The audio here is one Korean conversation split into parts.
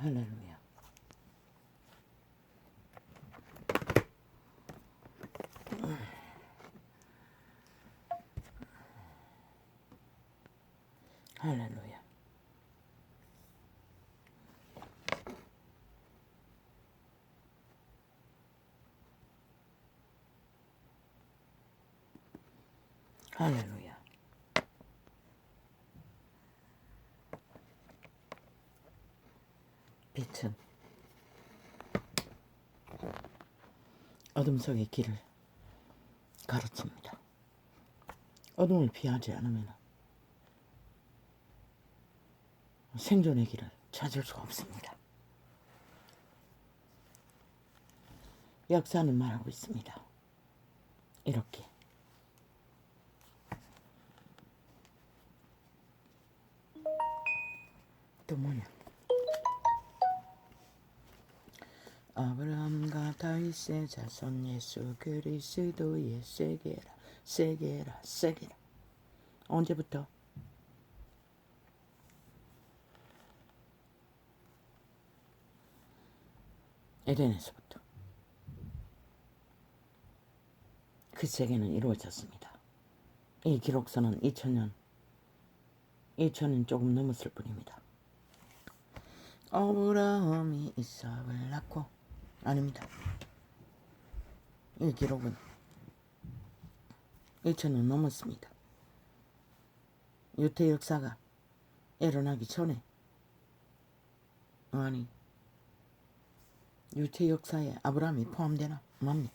할렐루야. 할렐루야. 할렐루야. 빛은 어둠 속의 길을 가르칩니다. 어둠을 피하지 않으면 생존의 길을 찾을 수가 없습니다. 역사는 말하고 있습니다. 이렇게 또 뭐냐? 아브라함과 다윗의 자손 예수 그리스도의 세계라 세계라 세계라. 언제부터? 에덴에서부터 그 세계는 이루어졌습니다. 이 기록서는 2000년 조금 넘었을 뿐입니다. 아브라함이 이삭을 낳고 아닙니다. 이 기록은 2000년 넘었습니다. 유태 역사가 일어나기 전에 아니 유태 역사에 아브라함이 포함되나? 맙니다.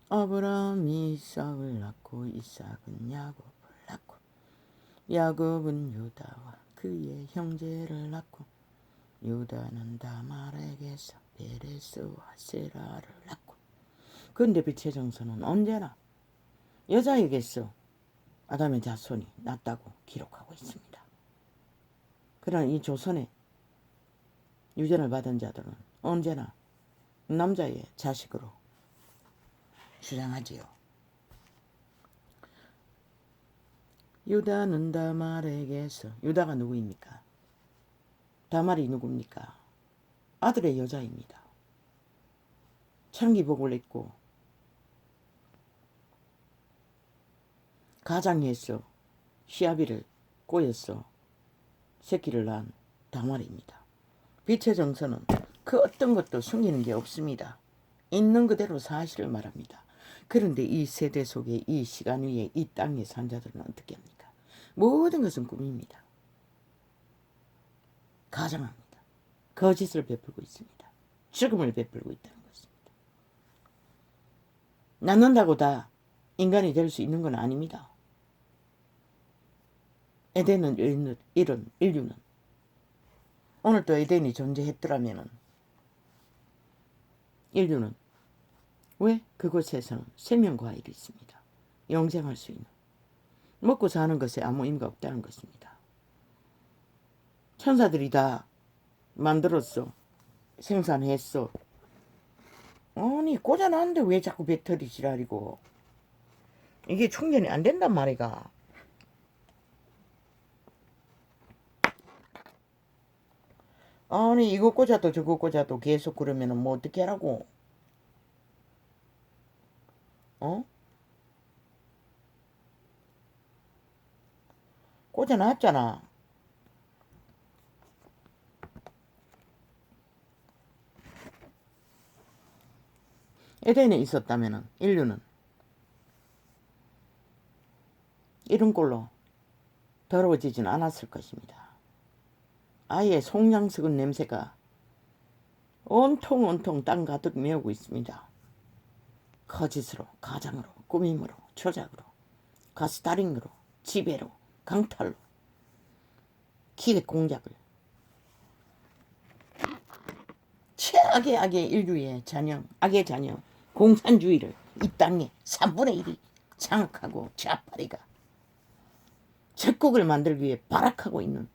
아브라함이 이삭을 낳고 이삭은 야곱을 낳고 야곱은 유다와 그의 형제를 낳고 유다는 다말에게서 베레스와 세라를 낳고. 그런데 빛의 정서는 언제나 여자에게서 아담의 자손이 낳았다고 기록하고 있습니다. 그러나 이 조선의 유전을 받은 자들은 언제나 남자의 자식으로 주장하지요. 유다는 다말에게서. 유다가 누구입니까? 다말이 누굽니까? 아들의 여자입니다. 창기복을 입고 가장에서 시아비를 꼬여서 새끼를 낳은 다말입니다. 빛의 정서는 그 어떤 것도 숨기는 게 없습니다. 있는 그대로 사실을 말합니다. 그런데 이 세대 속에 이 시간 위에 이 땅에 산 자들은 어떻게 합니까? 모든 것은 꿈입니다. 가장합니다. 거짓을 베풀고 있습니다. 죽음을 베풀고 있다는 것입니다. 낳는다고 다 인간이 될 수 있는 건 아닙니다. 에덴은 이런 인류는 오늘도 에덴이 존재했더라면 인류는 왜 그곳에서는 생명과일이 있습니다. 영생할 수 있는 먹고 사는 것에 아무 의미가 없다는 것입니다. 천사들이 다 만들었어. 생산했어. 아니 꽂아놨는데 왜 자꾸 배터리 지랄이고. 이게 충전이 안 된단 말이가. 아니 이거 꽂아도 저거 꽂아도 계속 그러면은 뭐 어떻게 하라고. 꽂아놨잖아. 에덴에 있었다면 인류는 이런 꼴로 더러워지진 않았을 것입니다. 아예 송량스은 냄새가 온통 땅 가득 메우고 있습니다. 거짓으로, 가장으로, 꾸밈으로, 조작으로, 가스다링으로, 지배로, 강탈로, 기획 공작을 최악의 인류의 자녀, 악의 자녀, 공산주의를 이 땅에 3분의 1이 장악하고 좌파리가 적국을 만들기 위해 발악하고 있는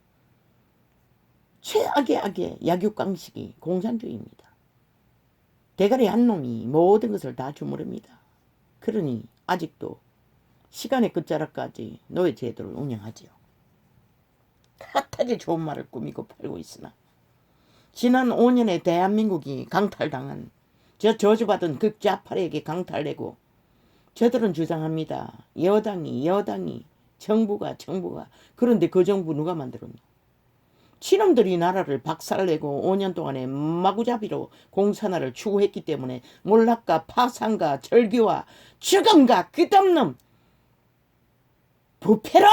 최악의 약육강식이 공산주의입니다. 대가리 한 놈이 모든 것을 다 주무릅니다. 그러니 아직도 시간의 끝자락까지 노예제도를 운영하지요. 핫하게 좋은 말을 꾸미고 팔고 있으나 지난 5년에 대한민국이 강탈당한 저 저주받은 극좌파에게 강탈되고 저들은 주장합니다. 여당이 정부가 그런데 그 정부 누가 만들었노? 친놈들이 나라를 박살내고 5년 동안에 마구잡이로 공산화를 추구했기 때문에 몰락과 파산과 절규와 죽음과 끝없는 부패로!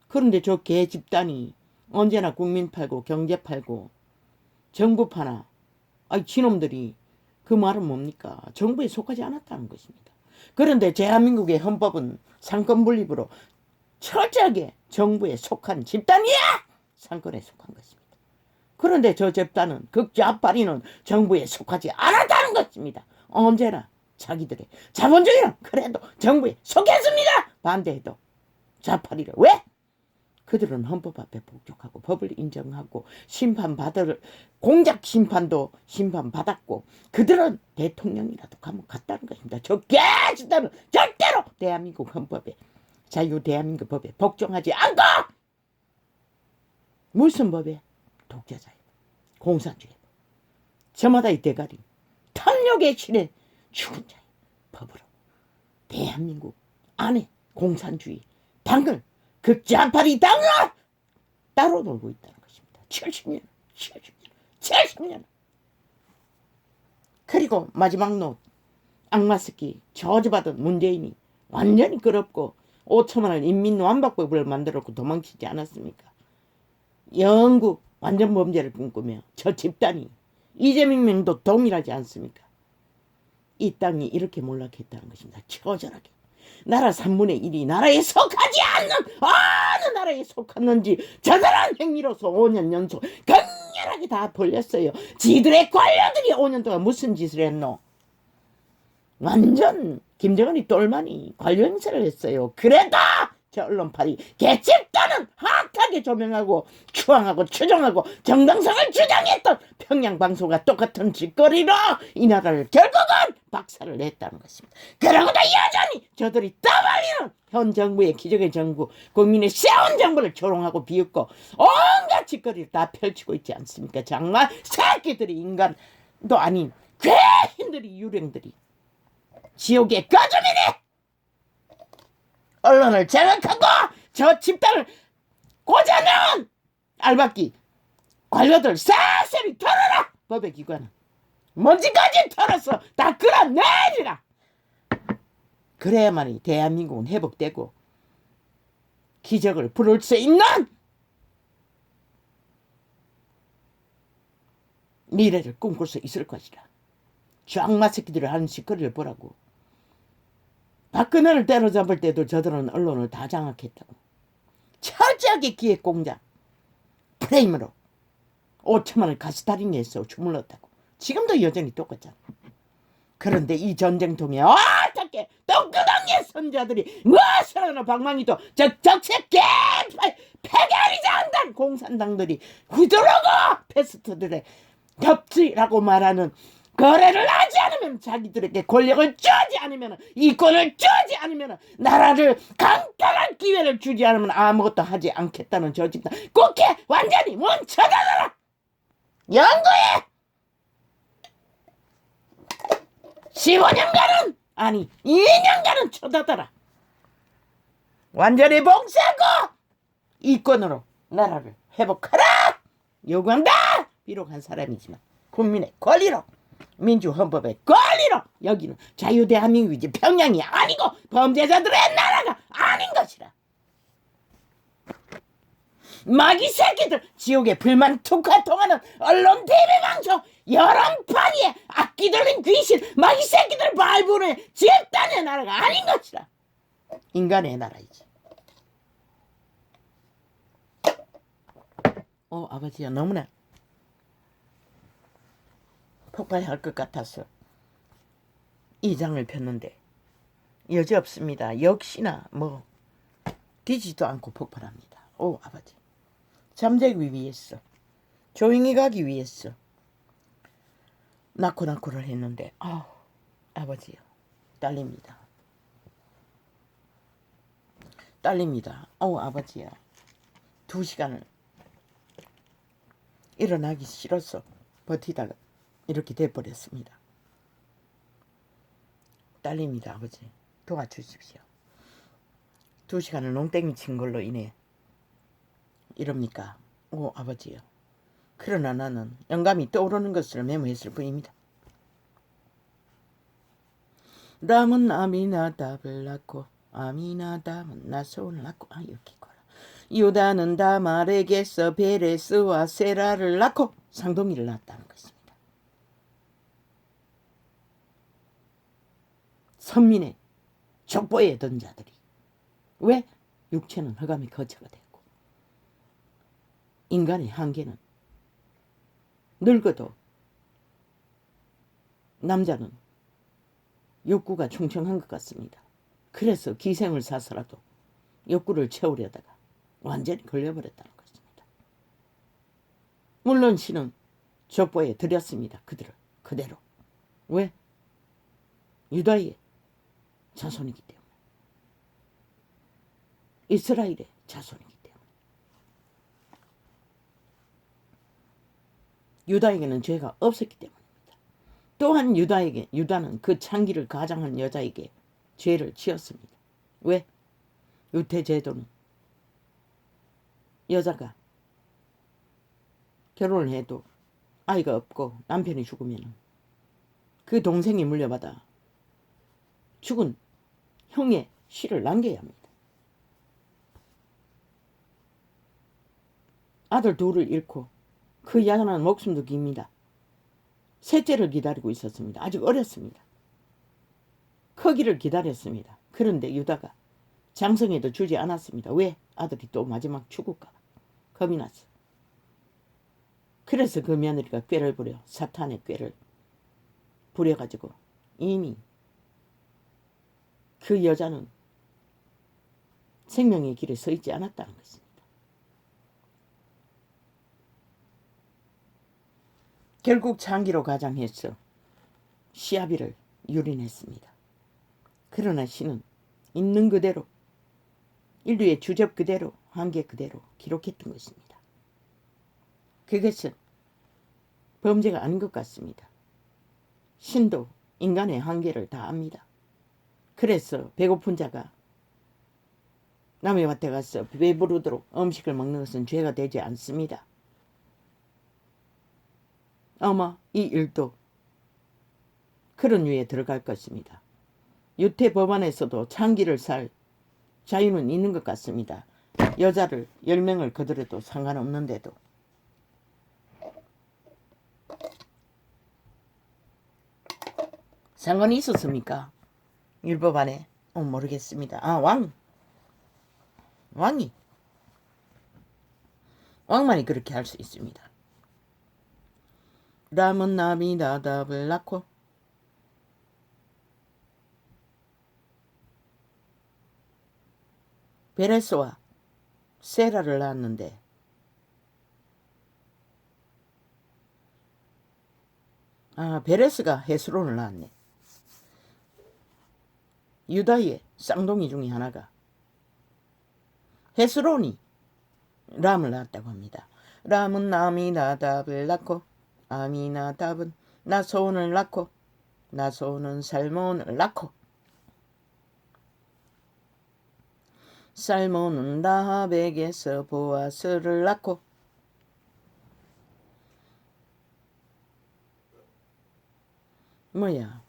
그런데 저 개 집단이 언제나 국민 팔고 경제 팔고 정부 파나 아이 친놈들이 그 말은 뭡니까? 정부에 속하지 않았다는 것입니다. 그런데 대한민국의 헌법은 상권분립으로 철저하게 정부에 속한 집단이야! 상권에 속한 것입니다. 그런데 저 집단은 극좌파리는 정부에 속하지 않았다는 것입니다. 언제나 자기들의 자본주의는 그래도 정부에 속했습니다. 반대해도 좌파리를 왜? 그들은 헌법 앞에 복종하고 법을 인정하고 심판받을 공작 심판도 심판받았고 그들은 대통령이라도 가면 갔다는 것입니다. 저 개집단은 절대로 대한민국 헌법에 자유 대한민국 법에 복종하지 않고 무슨 법에? 독재자의 법, 공산주의 법, 저마다 이 대가리 탐욕의 신의 죽은 자의 법으로 대한민국 안에 공산주의 당을 극좌파리 당을 따로 놀고 있다는 것입니다. 70년. 그리고 마지막 노 악마새끼 저주받은 문재인이 완전히 끌었고 5천만 원 인민완박법을 만들었고 도망치지 않았습니까? 영국 완전 범죄를 꿈꾸며 저 집단이 이재명도 동일하지 않습니까? 이 땅이 이렇게 몰락했다는 것입니다. 처절하게. 나라 3분의 1이 나라에 속하지 않는 어느 나라에 속았는지 저들은 행위로서 5년 연속 강렬하게 다 벌렸어요. 지들의 관료들이 5년 동안 무슨 짓을 했노? 완전 김정은이 똘마니 관료 행세를 했어요. 그래도 저 언론파리 개집단은 핫하게 조명하고 추앙하고 추종하고 정당성을 주장했던 평양방송과 똑같은 짓거리로 이 나라를 결국은 박살을 냈다는 것입니다. 그러고도 여전히 저들이 떠벌리는 현 정부의 기적의 정부 국민의 세운 정부를 조롱하고 비웃고 온갖 짓거리를 다 펼치고 있지 않습니까? 정말 새끼들이 인간도 아닌 괴인들이 유령들이 지옥의 거주민이 언론을 장악하고 저 집단을 고자는 알박기 관료들 싹쓸이 털어라. 법의 기관은 먼지까지 털어서 다 끌어내리라. 그래야만이 대한민국은 회복되고 기적을 부를 수 있는 미래를 꿈꿀 수 있을 것이라. 쫙마 새끼들을 하는 짓거리를 보라고. 박근혜를 때려잡을 때도 저들은 언론을 다 장악했다고. 철저하게 기획공작 프레임으로 5천만 원을 가스타링해서 주물렀다고. 지금도 여전히 똑같잖아. 그런데 이 전쟁통에 어떻게 똥구덩이의 선자들이 무엇을 하나 방망이도 적색 개파 폐결이장단 공산당들이 휘두르고 패스트들의 협치라고 말하는 거래를 하지 않으면 자기들에게 권력을 주지 않으면 이권을 주지 않으면 나라를 강탈할 기회를 주지 않으면 아무것도 하지 않겠다는 저 집단 국회 완전히 문 쳐닫아라. 연구해. 15년간은 아니 2년간은 쳐닫아라. 완전히 봉쇄하고 이권으로 나라를 회복하라. 요구한다. 비록 한 사람이지만 국민의 권리로 민주헌법의 권리로 여기는 자유대한민국이지 평양이 아니고 범죄자들의 나라가 아닌 것이라. 마귀 새끼들 지옥의 불만 특화 통하는 언론 TV방송 여론파리에 악기 들린 귀신 마귀 새끼들 발부의 집단의 나라가 아닌 것이라. 인간의 나라이지. 아버지야 너무나 폭발할 것 같아서 이 장을 폈는데 여지없습니다. 역시나 뭐 뒤지도 않고 폭발합니다. 아버지 잠재기 위해서 조용히 가기 위해서 낳고를 했는데 아버지요 딸립니다. 아버지야 2시간을 일어나기 싫어서 버티다가 이렇게 돼버렸습니다. 딸립니다. 아버지 도와주십시오. 2시간을 농땡이 친 걸로 인해 이럽니까? 오 아버지요. 그러나 나는 영감이 떠오르는 것을 메모했을 뿐입니다. 람은 아미나답을 낳고 아미나답은 나손을 낳고 이렇게 거라. 유다는 다말에게서 베레스와 세라를 낳고 상동이를 낳았다는 것입니다. 선민의 족보에 든 자들이 왜? 육체는 흑암의 거처가 됐고 인간의 한계는 늙어도 남자는 욕구가 충청한 것 같습니다. 그래서 기생을 사서라도 욕구를 채우려다가 완전히 걸려버렸다는 것입니다. 물론 신은 족보에 들였습니다. 그들을 그대로. 왜? 유다의 자손이기 때문에. 이스라엘의 자손이기 때문에. 유다에게는 죄가 없었기 때문입니다. 또한 유다는 그 창기를 가장한 여자에게 죄를 지었습니다. 왜? 유태제도는 여자가 결혼을 해도 아이가 없고 남편이 죽으면 그 동생이 물려받아 죽은 형의 씨를 남겨야 합니다. 아들 둘을 잃고 그 야단한 목숨도 깁니다. 셋째를 기다리고 있었습니다. 아직 어렸습니다. 크기를 기다렸습니다. 그런데 유다가 장성에도 주지 않았습니다. 왜? 아들이 또 마지막 죽을까 겁이 났어. 그래서 그 며느리가 꾀를 부려 사탄의 꾀를 부려가지고 이미 그 여자는 생명의 길에 서 있지 않았다는 것입니다. 결국 창기로 가장해서 시아비를 유린했습니다. 그러나 신은 있는 그대로 인류의 주접 그대로 한계 그대로 기록했던 것입니다. 그것은 범죄가 아닌 것 같습니다. 신도 인간의 한계를 다 압니다. 그래서 배고픈 자가 남의 밭에 가서 배부르도록 음식을 먹는 것은 죄가 되지 않습니다. 아마 이 일도 그런 유에 들어갈 것입니다. 유태 법안에서도 창기를 살 자유는 있는 것 같습니다. 여자를 10명을 거들어도 상관없는데도. 상관이 있었습니까? 율법 안에? 모르겠습니다. 왕만이 그렇게 할 수 있습니다. 람은 나미나답을 낳고 베레스와 세라를 낳았는데 베레스가 헤스론을 낳았네. 유다의 쌍둥이 중에 하나가 헤스론이 람을 낳았다고 합니다. 람은 아미나답을 낳고 아미나답은 나손을 낳고 나손은 살몬을 낳고 살몬은 라합에게서 보아스를 낳고 뭐야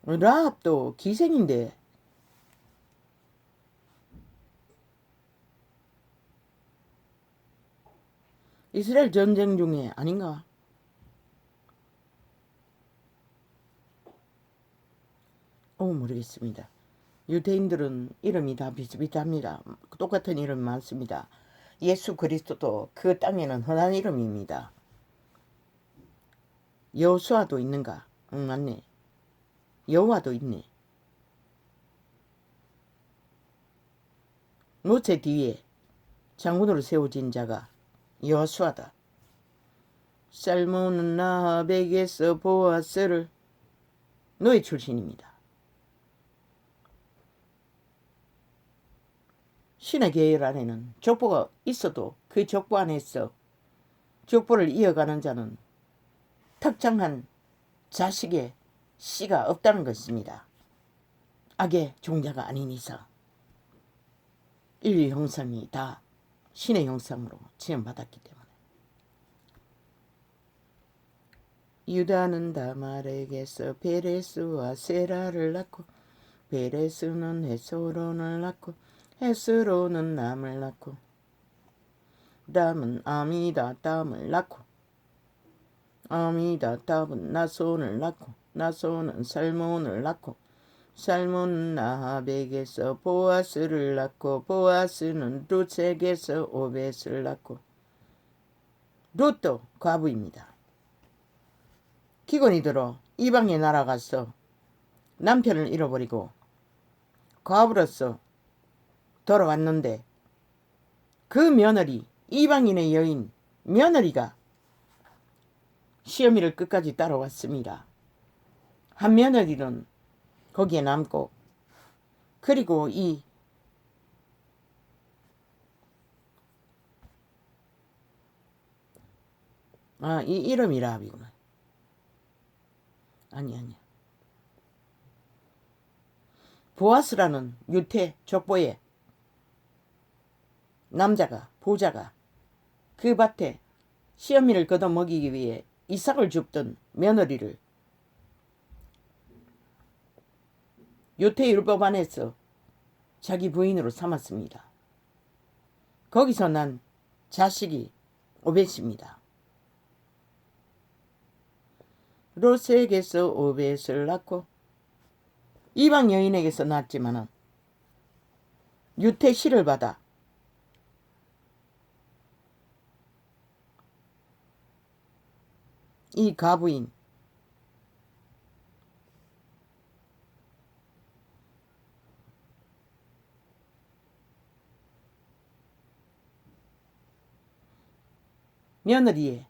라합도 기생인데 이스라엘 전쟁 중에 아닌가? 모르겠습니다. 유대인들은 이름이 다 비슷비슷합니다. 똑같은 이름이 많습니다. 예수 그리스도도 그 땅에는 흔한 이름입니다. 여호수아도 있는가? 맞네. 여호와도 있네. 모세 뒤에 장군으로 세워진 자가 여호수아다. 살몬은 라합에게서 보아스를 노예 출신입니다. 신의 계열 안에는 족보가 있어도 그 족보 안에서 족보를 이어가는 자는 특정한 자식의 씨가 없다는 것입니다. 악의 종자가 아닌 이상 인류 형상이 다 신의 형상으로 지음받았기 때문에. 유다는 다말에게서 베레스와 세라를 낳고 베레스는 헤스론을 낳고 헤스론은 람을 낳고 람은 아미다답을 낳고 아미다답은 나손을 낳고 나손은 살몬을 낳고 살몬은 나합에게서 보아스를 낳고 보아스는 룻에게서 오벳을 낳고 룻도 과부입니다. 기근이 들어 이방에 날아가서 남편을 잃어버리고 과부로서 돌아왔는데 그 며느리 이방인의 여인 며느리가 시어미를 끝까지 따라왔습니다. 한 며느리는 거기에 남고 그리고 이 이름이 라합이구나. 아니야. 보아스라는 유태 족보의 남자가 부자가 그 밭에 시어미를 걷어먹이기 위해 이삭을 줍던 며느리를 유태율법 안에서 자기 부인으로 삼았습니다. 거기서 난 자식이 오벳입니다. 롯에게서 오벳을 낳고 이방 여인에게서 낳았지만은 유태 씨를 받아 이 가부인 며느리의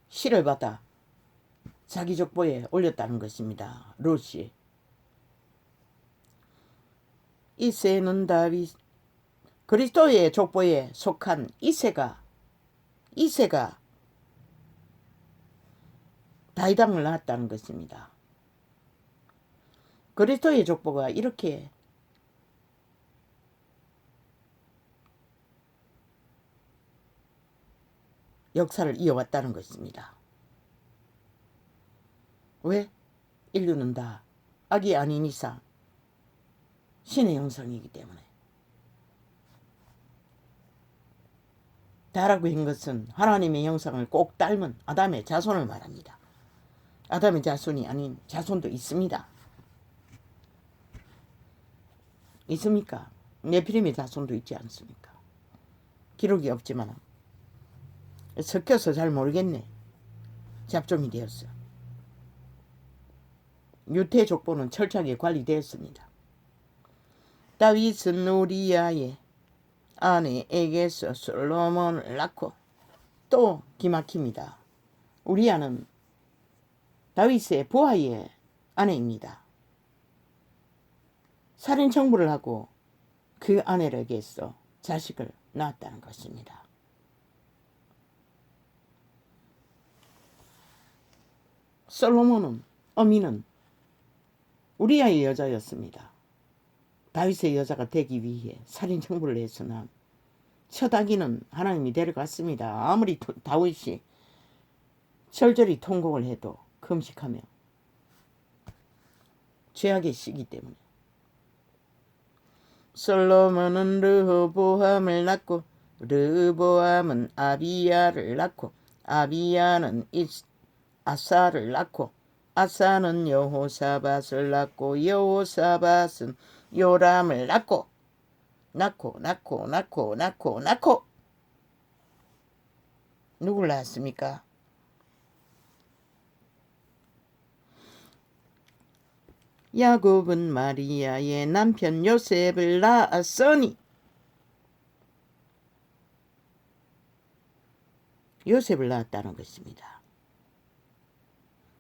씨를 받아 자기 족보에 올렸다는 것입니다. 롯이. 이새는 다윗 그리스도의 족보에 속한 이새가 다윗 왕을 낳았다는 것입니다. 그리스도의 족보가 이렇게 역사를 이어왔다는 것입니다. 왜? 인류는 다 악이 아닌 이상 신의 형상이기 때문에. 다라고 한 것은 하나님의 형상을 꼭 닮은 아담의 자손을 말합니다. 아담의 자손이 아닌 자손도 있습니다. 있습니까? 네피림의 자손도 있지 않습니까? 기록이 없지만 섞여서 잘 모르겠네. 잡종이 되었어. 유태 족보는 철저하게 관리되었습니다. 다윗은 우리아의 아내에게서 솔로몬을 낳고 또 기막힙니다. 우리아는 다윗의 부하의 아내입니다. 살인 청부를 하고 그 아내에게서 자식을 낳았다는 것입니다. 솔로몬은 어미는 우리아의 여자였습니다. 다윗의 여자가 되기 위해 살인 청부를 했으나 첫 아기는 하나님이 데려갔습니다. 아무리 다윗이 절절히 통곡을 해도 금식하며 죄악의 씨기 때문에. 솔로몬은 르호보암을 낳고 르호보암은 아비야를 낳고 아비야는 아사를 낳고 아사는 여호사밧을 낳고 여호사밧은 요람을 낳고 누굴 낳았습니까? 야곱은 마리아의 남편 요셉을 낳았으니 요셉을 낳았다는 것입니다.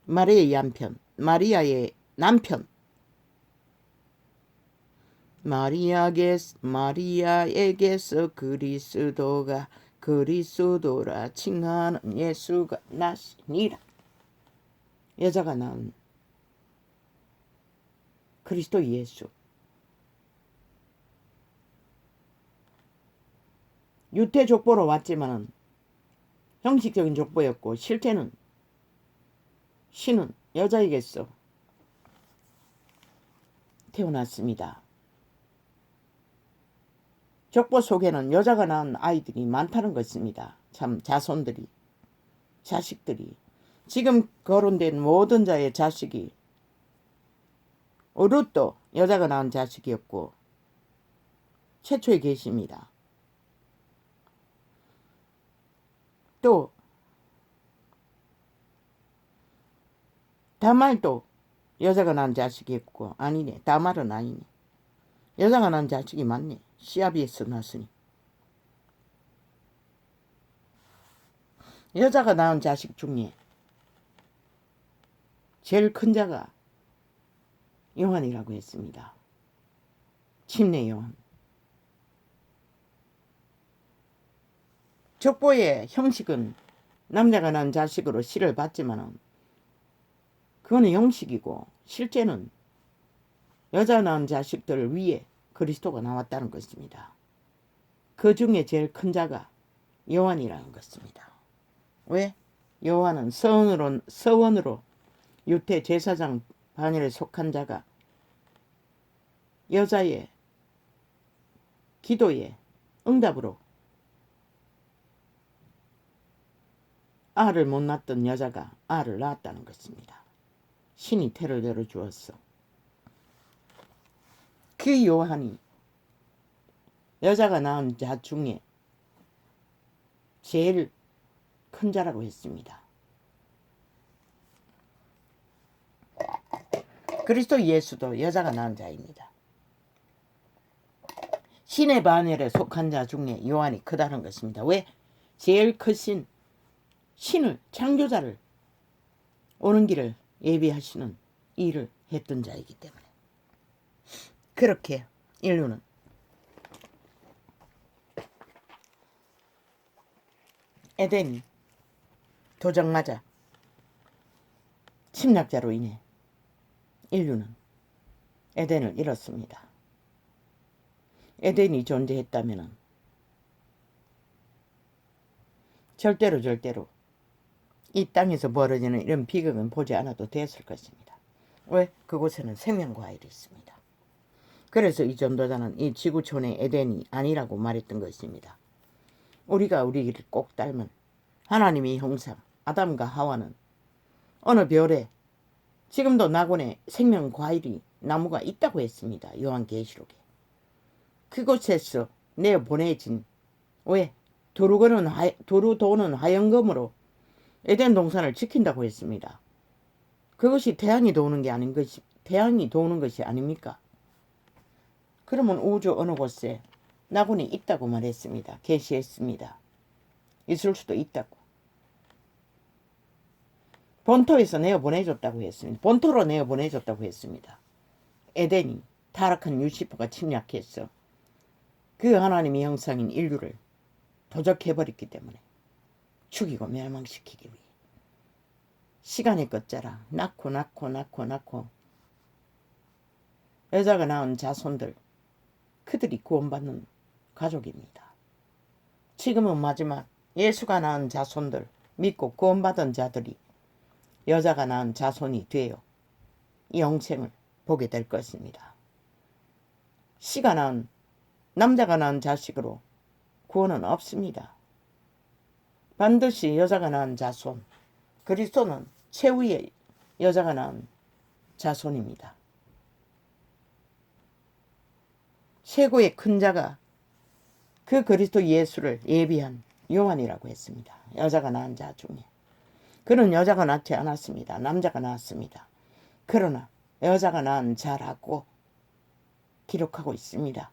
마리아의 남편 마리아에게서 그리스도가 그리스도라 칭하는 예수가 나시니라. 여자가 낳은 그리스도 예수. 유태 족보로 왔지만은 형식적인 족보였고 실제는 신은 여자에게서 태어났습니다. 족보 속에는 여자가 낳은 아이들이 많다는 것입니다. 참 자손들이, 자식들이. 지금 거론된 모든 자의 자식이 룻도 여자가 낳은 자식이었고 최초에 계십니다. 또 다말도 여자가 낳은 자식이었고 아니네. 다말은 아니네. 여자가 낳은 자식이 많네. 시아비에서 났으니. 여자가 낳은 자식 중에 제일 큰 자가 요한이라고 했습니다. 침례 요한. 족보의 형식은 남자가 낳은 자식으로 씨를 받지만은 그거는 형식이고 실제는 여자 낳은 자식들 위에 그리스도가 나왔다는 것입니다. 그 중에 제일 큰 자가 요한이라는 것입니다. 왜? 요한은 서원으로 유태 제사장 반열에 속한 자가 여자의 기도에 응답으로 알을 못 낳았던 여자가 알을 낳았다는 것입니다. 신이 태를 내려주었어. 그 요한이 여자가 낳은 자 중에 제일 큰 자라고 했습니다. 그리스도 예수도 여자가 낳은 자입니다. 신의 반열에 속한 자 중에 요한이 크다는 것입니다. 왜? 제일 크신 신을, 창조자를 오는 길을 예비하시는 일을 했던 자이기 때문에 그렇게 인류는 에덴이 도적맞아 침략자로 인해 인류는 에덴을 잃었습니다. 에덴이 존재했다면 절대로 이 땅에서 벌어지는 이런 비극은 보지 않아도 됐을 것입니다. 왜? 그곳에는 생명과일이 있습니다. 그래서 이 전도자는 이 지구촌의 에덴이 아니라고 말했던 것입니다. 우리가 우리를 꼭 닮은 하나님의 형상 아담과 하와는 어느 별에 지금도 낙원에 생명과일이 나무가 있다고 했습니다. 요한계시록에. 그곳에서 내보내진 왜? 두루 도는 화영검으로 에덴 동산을 지킨다고 했습니다. 그것이 태양이 도는 것이 아닙니까? 그러면 우주 어느 곳에 낙원이 있다고 말했습니다. 계시했습니다. 있을 수도 있다고. 본토에서 내어보내줬다고 했습니다. 본토로 내어보내줬다고 했습니다. 에덴이 타락한 유시퍼가 침략해서 그 하나님의 형상인 인류를 도적해버렸기 때문에 죽이고 멸망시키기 위해 시간의 끝자락 낳고 여자가 낳은 자손들 그들이 구원받는 가족입니다. 지금은 마지막 예수가 낳은 자손들 믿고 구원받은 자들이 여자가 낳은 자손이 되어 영생을 보게 될 것입니다. 씨가 낳은 남자가 낳은 자식으로 구원은 없습니다. 반드시 여자가 낳은 자손, 그리스도는 최후의 여자가 낳은 자손입니다. 최고의 큰 자가 그 그리스도 예수를 예비한 요한이라고 했습니다. 여자가 낳은 자 중에. 그는 여자가 낳지 않았습니다. 남자가 낳았습니다. 그러나 여자가 낳은 자라고 기록하고 있습니다.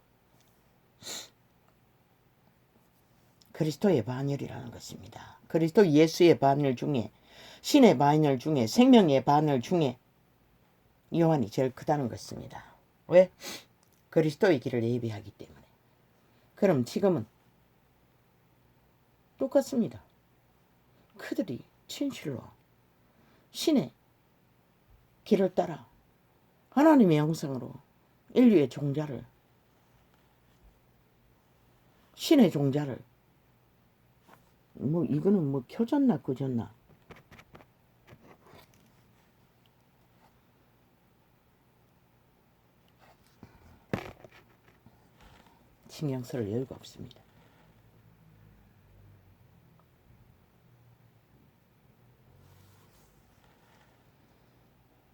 그리스도의 반열이라는 것입니다. 그리스도 예수의 반열 중에 신의 반열 중에 생명의 반열 중에 요한이 제일 크다는 것입니다. 왜? 그리스도의 길을 예비하기 때문에. 그럼 지금은 똑같습니다. 그들이 진실로 신의 길을 따라 하나님의 형상으로 인류의 종자를, 신의 종자를, 뭐 이거는 뭐 켜졌나 끄졌나, 신경 쓸 여유가 없습니다.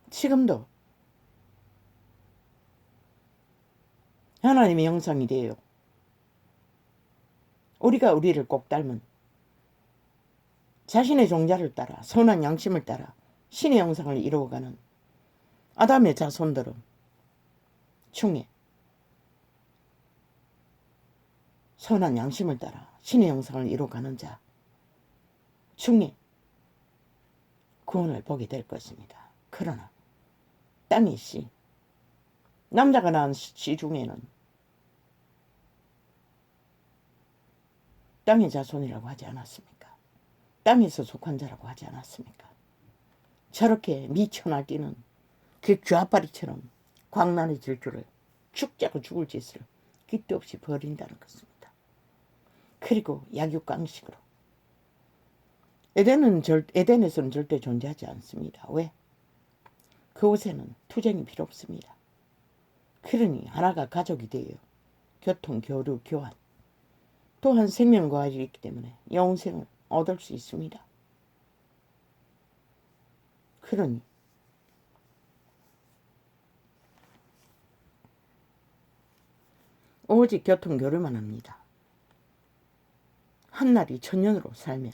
지금도 하나님의 형상이 되어 우리가 우리를 꼭 닮은 자신의 종자를 따라 선한 양심을 따라 신의 형상을 이루어가는 아담의 자손들은 중에 선한 양심을 따라 신의 형상을 이루어가는 자 중에 구원을 보게 될 것입니다. 그러나 땅의 씨, 남자가 낳은 씨 중에는 땅의 자손이라고 하지 않았습니까? 땅에서 속한 자라고 하지 않았습니까? 저렇게 미쳐 날뛰는 그 쥐아빠리처럼 광란해질 줄을 죽자고 죽을 짓을 깃도 없이 벌인다는 것입니다. 그리고 약육강식으로 에덴에서는 절대 존재하지 않습니다. 왜? 그곳에는 투쟁이 필요 없습니다. 그러니 하나가 가족이 되어 교통, 교류, 교환, 또한 생명과 아이 있기 때문에 영생을 얻을 수 있습니다. 그러니 오직 교통, 교류만 합니다. 한날이 천년으로 살며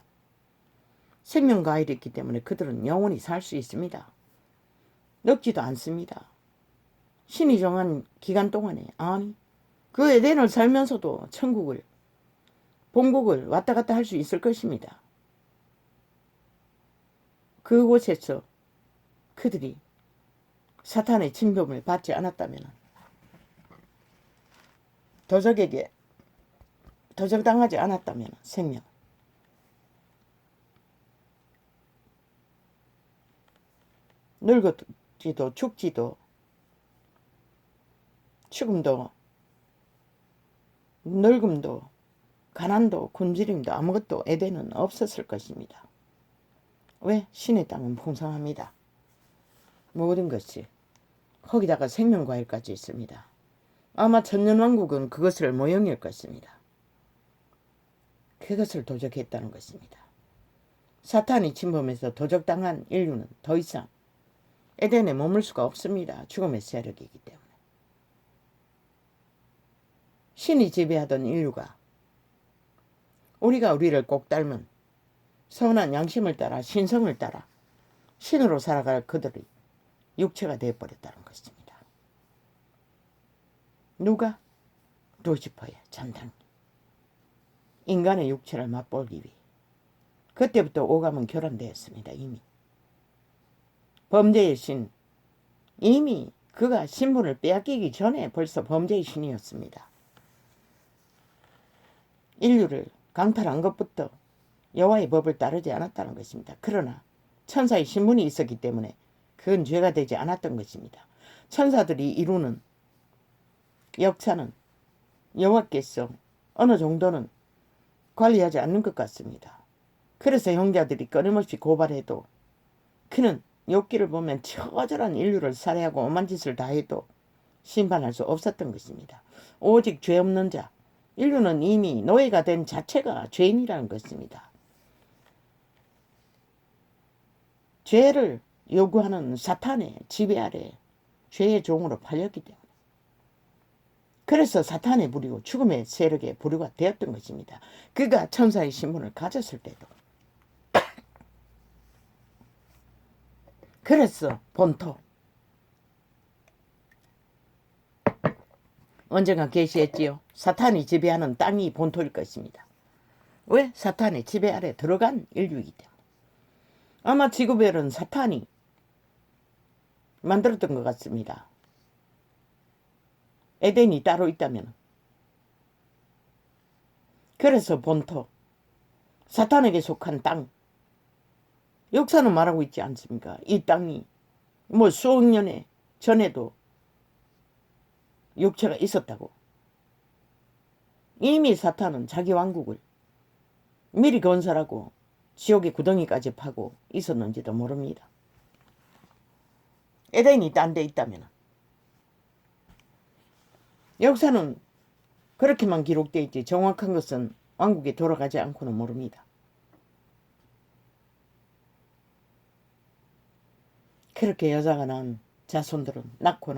생명과 아이를 있기 때문에 그들은 영원히 살 수 있습니다. 늙지도 않습니다. 신이 정한 기간 동안에, 아니 그 에덴을 살면서도 천국을, 본국을 왔다 갔다 할 수 있을 것입니다. 그곳에서 그들이 사탄의 침범을 받지 않았다면, 도적에게 도적당하지 않았다면 생명, 늙었지도 죽지도 죽음도 늙음도 가난도 굶주림도 아무것도 에덴은 없었을 것입니다. 왜? 신의 땅은 풍성합니다. 모든 것이 거기다가 생명과일까지 있습니다. 아마 천년왕국은 그것을 모형일 것입니다. 그것을 도적했다는 것입니다. 사탄이 침범해서 도적당한 인류는 더 이상 에덴에 머물 수가 없습니다. 죽음의 세력이기 때문에. 신이 지배하던 인류가 우리가 우리를 꼭 닮은 선한 양심을 따라 신성을 따라 신으로 살아갈 그들이 육체가 되어버렸다는 것입니다. 누가? 루시퍼의 잔당 인간의 육체를 맛보기 위해. 그때부터 오감은 결함되었습니다. 이미 범죄의 신, 이미 그가 신분을 빼앗기기 전에 벌써 범죄의 신이었습니다. 인류를 강탈한 것부터 여호와의 법을 따르지 않았다는 것입니다. 그러나 천사의 신분이 있었기 때문에 그건 죄가 되지 않았던 것입니다. 천사들이 이루는 역사는 여호와께서 어느 정도는 관리하지 않는 것 같습니다. 그래서 형제들이 끊임없이 고발해도 그는 욥기를 보면 처절한 인류를 살해하고 오만 짓을 다 해도 심판할 수 없었던 것입니다. 오직 죄 없는 자, 인류는 이미 노예가 된 자체가 죄인이라는 것입니다. 죄를 요구하는 사탄의 지배 아래 죄의 종으로 팔렸기 때문에, 그래서 사탄의 부리고 죽음의 세력의 부류가 되었던 것입니다. 그가 천사의 신분을 가졌을 때도. 그래서 본토, 언젠가 계시했지요. 사탄이 지배하는 땅이 본토일 것입니다. 왜? 사탄의 지배 아래 들어간 인류이기 때문에. 아마 지구별은 사탄이 만들었던 것 같습니다. 에덴이 따로 있다면. 그래서 본토, 사탄에게 속한 땅. 역사는 말하고 있지 않습니까? 이 땅이 뭐 수억 년에 전에도 육체가 있었다고. 이미 사탄은 자기 왕국을 미리 건설하고 지옥의 구덩이까지 파고 있었는지도 모릅니다. 에덴이 딴 데 있다면. 역사는 그렇게만 기록되어 있지 정확한 것은 왕국에 돌아가지 않고는 모릅니다. 그렇게 여자가 낳은 자손들은 낳고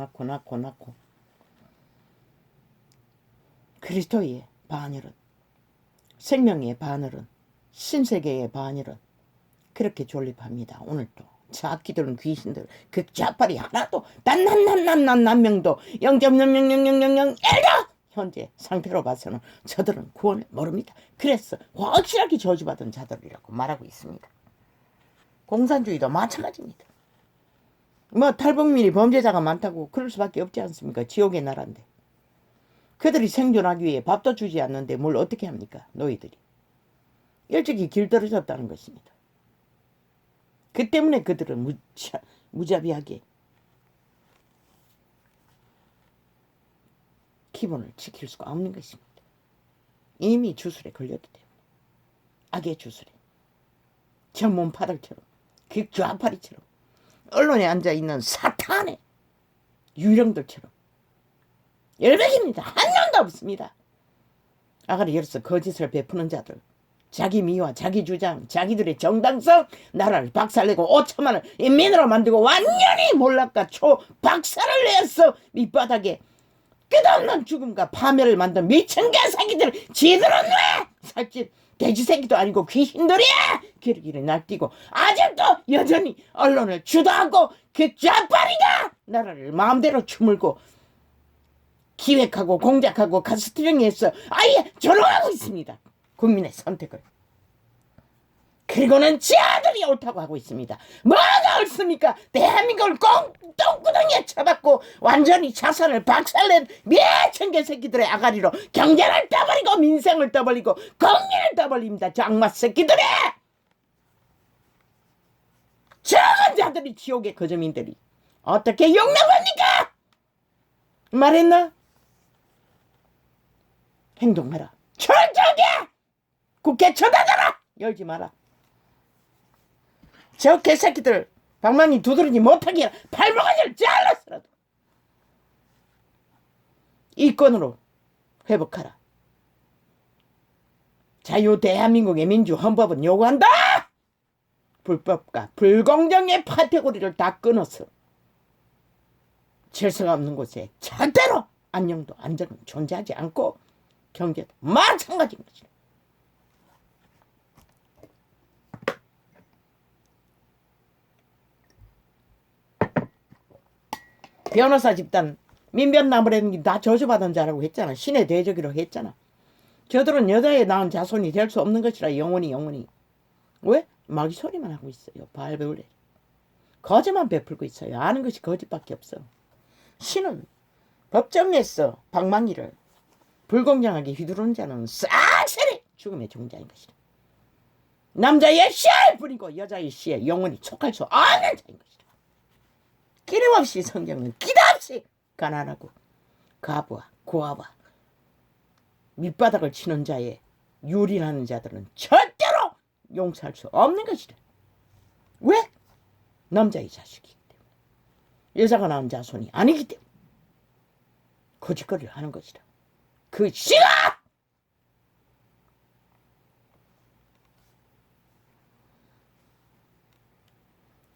그리스도의 반열은, 생명의 반열은, 신세계의 반열은 그렇게 존립합니다. 오늘도 자기들은 귀신들 그 좌빨이 하나도 난 명도 0.0000001도 현재 상태로 봐서는 저들은 구원을 모릅니다. 그래서 확실하게 저주받은 자들이라고 말하고 있습니다. 공산주의도 마찬가지입니다. 뭐 탈북민이 범죄자가 많다고 그럴 수밖에 없지 않습니까? 지옥의 나라인데. 그들이 생존하기 위해 밥도 주지 않는데 뭘 어떻게 합니까? 노예들이. 일찍이 길들여졌다는 것입니다. 그 때문에 그들은 무자비하게 기본을 지킬 수가 없는 것입니다. 이미 주술에 걸렸기 때문에. 악의 주술에. 전문 파들처럼, 그 좌파리처럼, 언론에 앉아있는 사탄의 유령들처럼 열백입니다. 한 명도 없습니다. 아가리 열어서 거짓을 베푸는 자들, 자기 미화, 자기 주장, 자기들의 정당성, 나라를 박살내고 5천만을 인민으로 만들고 완전히 몰락과 박살을 내서 밑바닥에 끝없는 죽음과 파멸을 만든 미친 개새끼들, 지들은 왜 살찐 돼지새끼도 아니고 귀신들이야! 기르기를 날뛰고 아직도 여전히 언론을 주도하고 그 좌파리가 나라를 마음대로 주물고 기획하고 공작하고 카스트링해서 아예 조롱하고 있습니다. 국민의 선택을. 그리고는 지 아들이 옳다고 하고 있습니다. 뭐가 옳습니까? 대한민국을 똥구덩이에 쳐박고 완전히 자산을 박살낸 미친개 새끼들의 아가리로 경제를 떠버리고 민생을 떠벌리고 국민을 떠벌립니다. 장마 새끼들이! 적은 자들이 지옥의 거저민들이 어떻게 용납합니까? 말했나? 행동하라. 철저하게! 국회 쳐다봐라! 열지 마라. 저 개새끼들 방망이 두드러지 못하게 발목을 잘랐어라도 이권으로 회복하라. 자유 대한민국의 민주 헌법은 요구한다. 불법과 불공정의 카테고리를 다 끊어서 질서가 없는 곳에 절대로 안녕도 안정은 존재하지 않고 경제도 마찬가지인 것이다. 변호사 집단 민변나무라는 게 다 저주받은 자라고 했잖아. 신의 대적이라고 했잖아. 저들은 여자에 낳은 자손이 될 수 없는 것이라 영원히. 왜? 마귀 소리만 하고 있어요. 발베울레. 거짓만 베풀고 있어요. 아는 것이 거짓밖에 없어. 신은 법정에서 방망이를 불공정하게 휘두르는 자는 싹쓸이 죽음의 종자인 것이다. 남자의 씨알 뿌리고 여자의 씨에 영원히 속할 수 없는 자인 것이다. 끊임없이 성경은 기다없이 가난하고 가부와 고아와 밑바닥을 치는 자에 유린하는 자들은 절대로 용서할 수 없는 것이다. 왜? 남자의 자식이기 때문에. 여자가 낳은 자손이 아니기 때문에 거짓거리를 하는 것이다. 그 씨가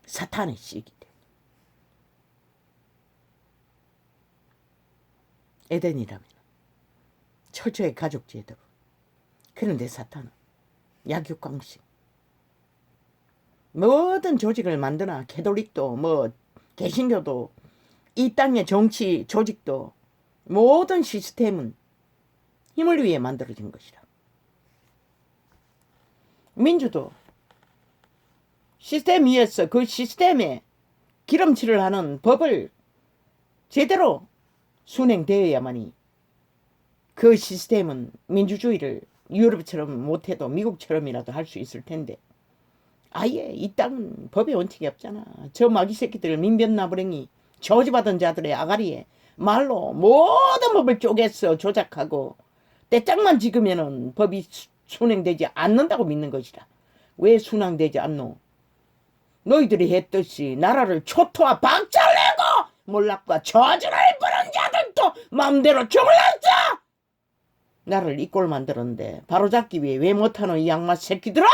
사탄의 씨이기 때문에. 에덴이라면 철저히 가족 제도로. 그런데 사탄은 약육강식. 모든 조직을 만드나 캐톨릭도 뭐 개신교도 이 땅의 정치 조직도 모든 시스템은 힘을 위해 만들어진 것이라. 민주도 시스템 위에서 그 시스템에 기름칠을 하는 법을 제대로 순행되어야만이 그 시스템은 민주주의를 유럽처럼 못해도 미국처럼이라도 할 수 있을 텐데 아예 이 땅은 법의 원칙이 없잖아. 저 마귀 새끼들 민변나부랭이 저주받은 자들의 아가리에 말로 모든 법을 쪼개서 조작하고 때짝만 찍으면은 법이 순행되지 않는다고 믿는 것이다. 왜 순항되지 않노? 너희들이 했듯이 나라를 초토화 박살내고 몰락과 저주를 부른 자들도 마음대로 주물렀어. 나를 이 꼴 만들었는데 바로잡기 위해 왜 못하노 이 양마 새끼들아.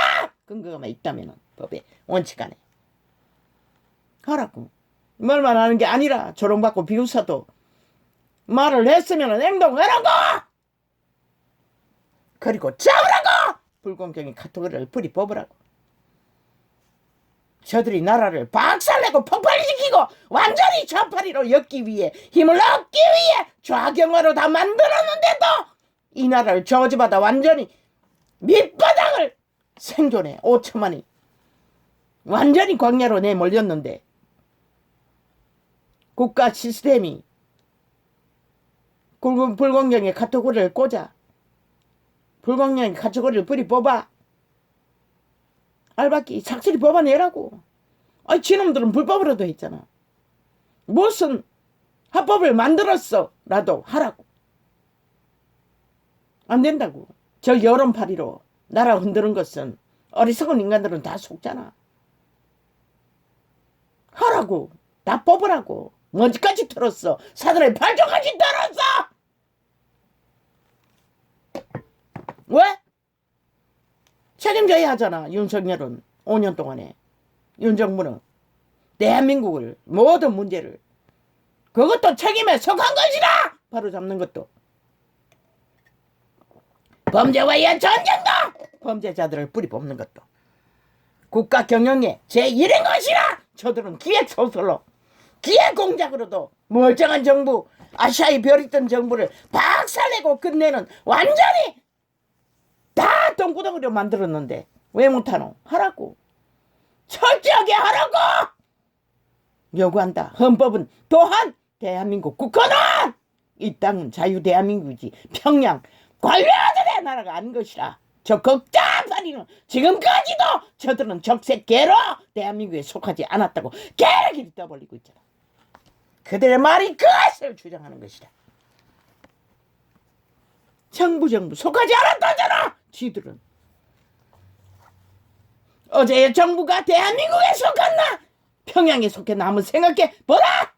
근거가 있다면 법의 원칙 안에 하라고. 말만 하는 게 아니라 조롱받고 비웃어도 말을 했으면 행동하라고. 그리고 잡으라고. 불공정의 카테고리를 뿌리 뽑으라고. 저들이 나라를 박살내고 폭발시키고 완전히 좌파리로 엮기 위해 힘을 얻기 위해 좌경화로 다 만들었는데도 이 나라를 저주받아 완전히 밑바닥을 생존해 5천만이 완전히 광야로 내몰렸는데 국가 시스템이 불공정의 카테고리를 꽂아 불공정의 카테고리를 뿌리 뽑아 알박기 착실히 뽑아내라고. 아니 지놈들은 불법으로도 했잖아. 무슨 합법을 만들었어 라도 하라고. 안 된다고. 저 여론파리로 나라 흔드는 것은 어리석은 인간들은 다 속잖아. 하라고. 다 뽑으라고. 먼지까지 털었어. 사들의 발전까지 털었어. 왜? 책임져야 하잖아. 윤석열은 5년 동안에 윤정부는 대한민국을 모든 문제를 그것도 책임에 속한 것이다. 바로 잡는 것도 범죄와의 전쟁도 범죄자들을 뿌리 뽑는 것도 국가 경영의 제1인 것이라. 저들은 기획소설로 기획공작으로도 멀쩡한 정부 아시아의 별이 뜬 정부를 박살내고 끝내는 완전히 다 똥구덩이로 만들었는데 왜 못하노? 하라고. 철저하게 하라고 요구한다. 헌법은 또한 대한민국 국헌은 이 땅은 자유 대한민국이지 평양 관료들의 나라가 아닌 것이라. 저 극단파리는 지금까지도 저들은 적색개로 대한민국에 속하지 않았다고 개를 떠벌리고 있잖아. 그들의 말이 그것을 주장하는 것이다. 정부 속하지 않았다잖아. 지들은 어제의 정부가 대한민국에 속했나 평양에 속했나 한번 생각해 보라.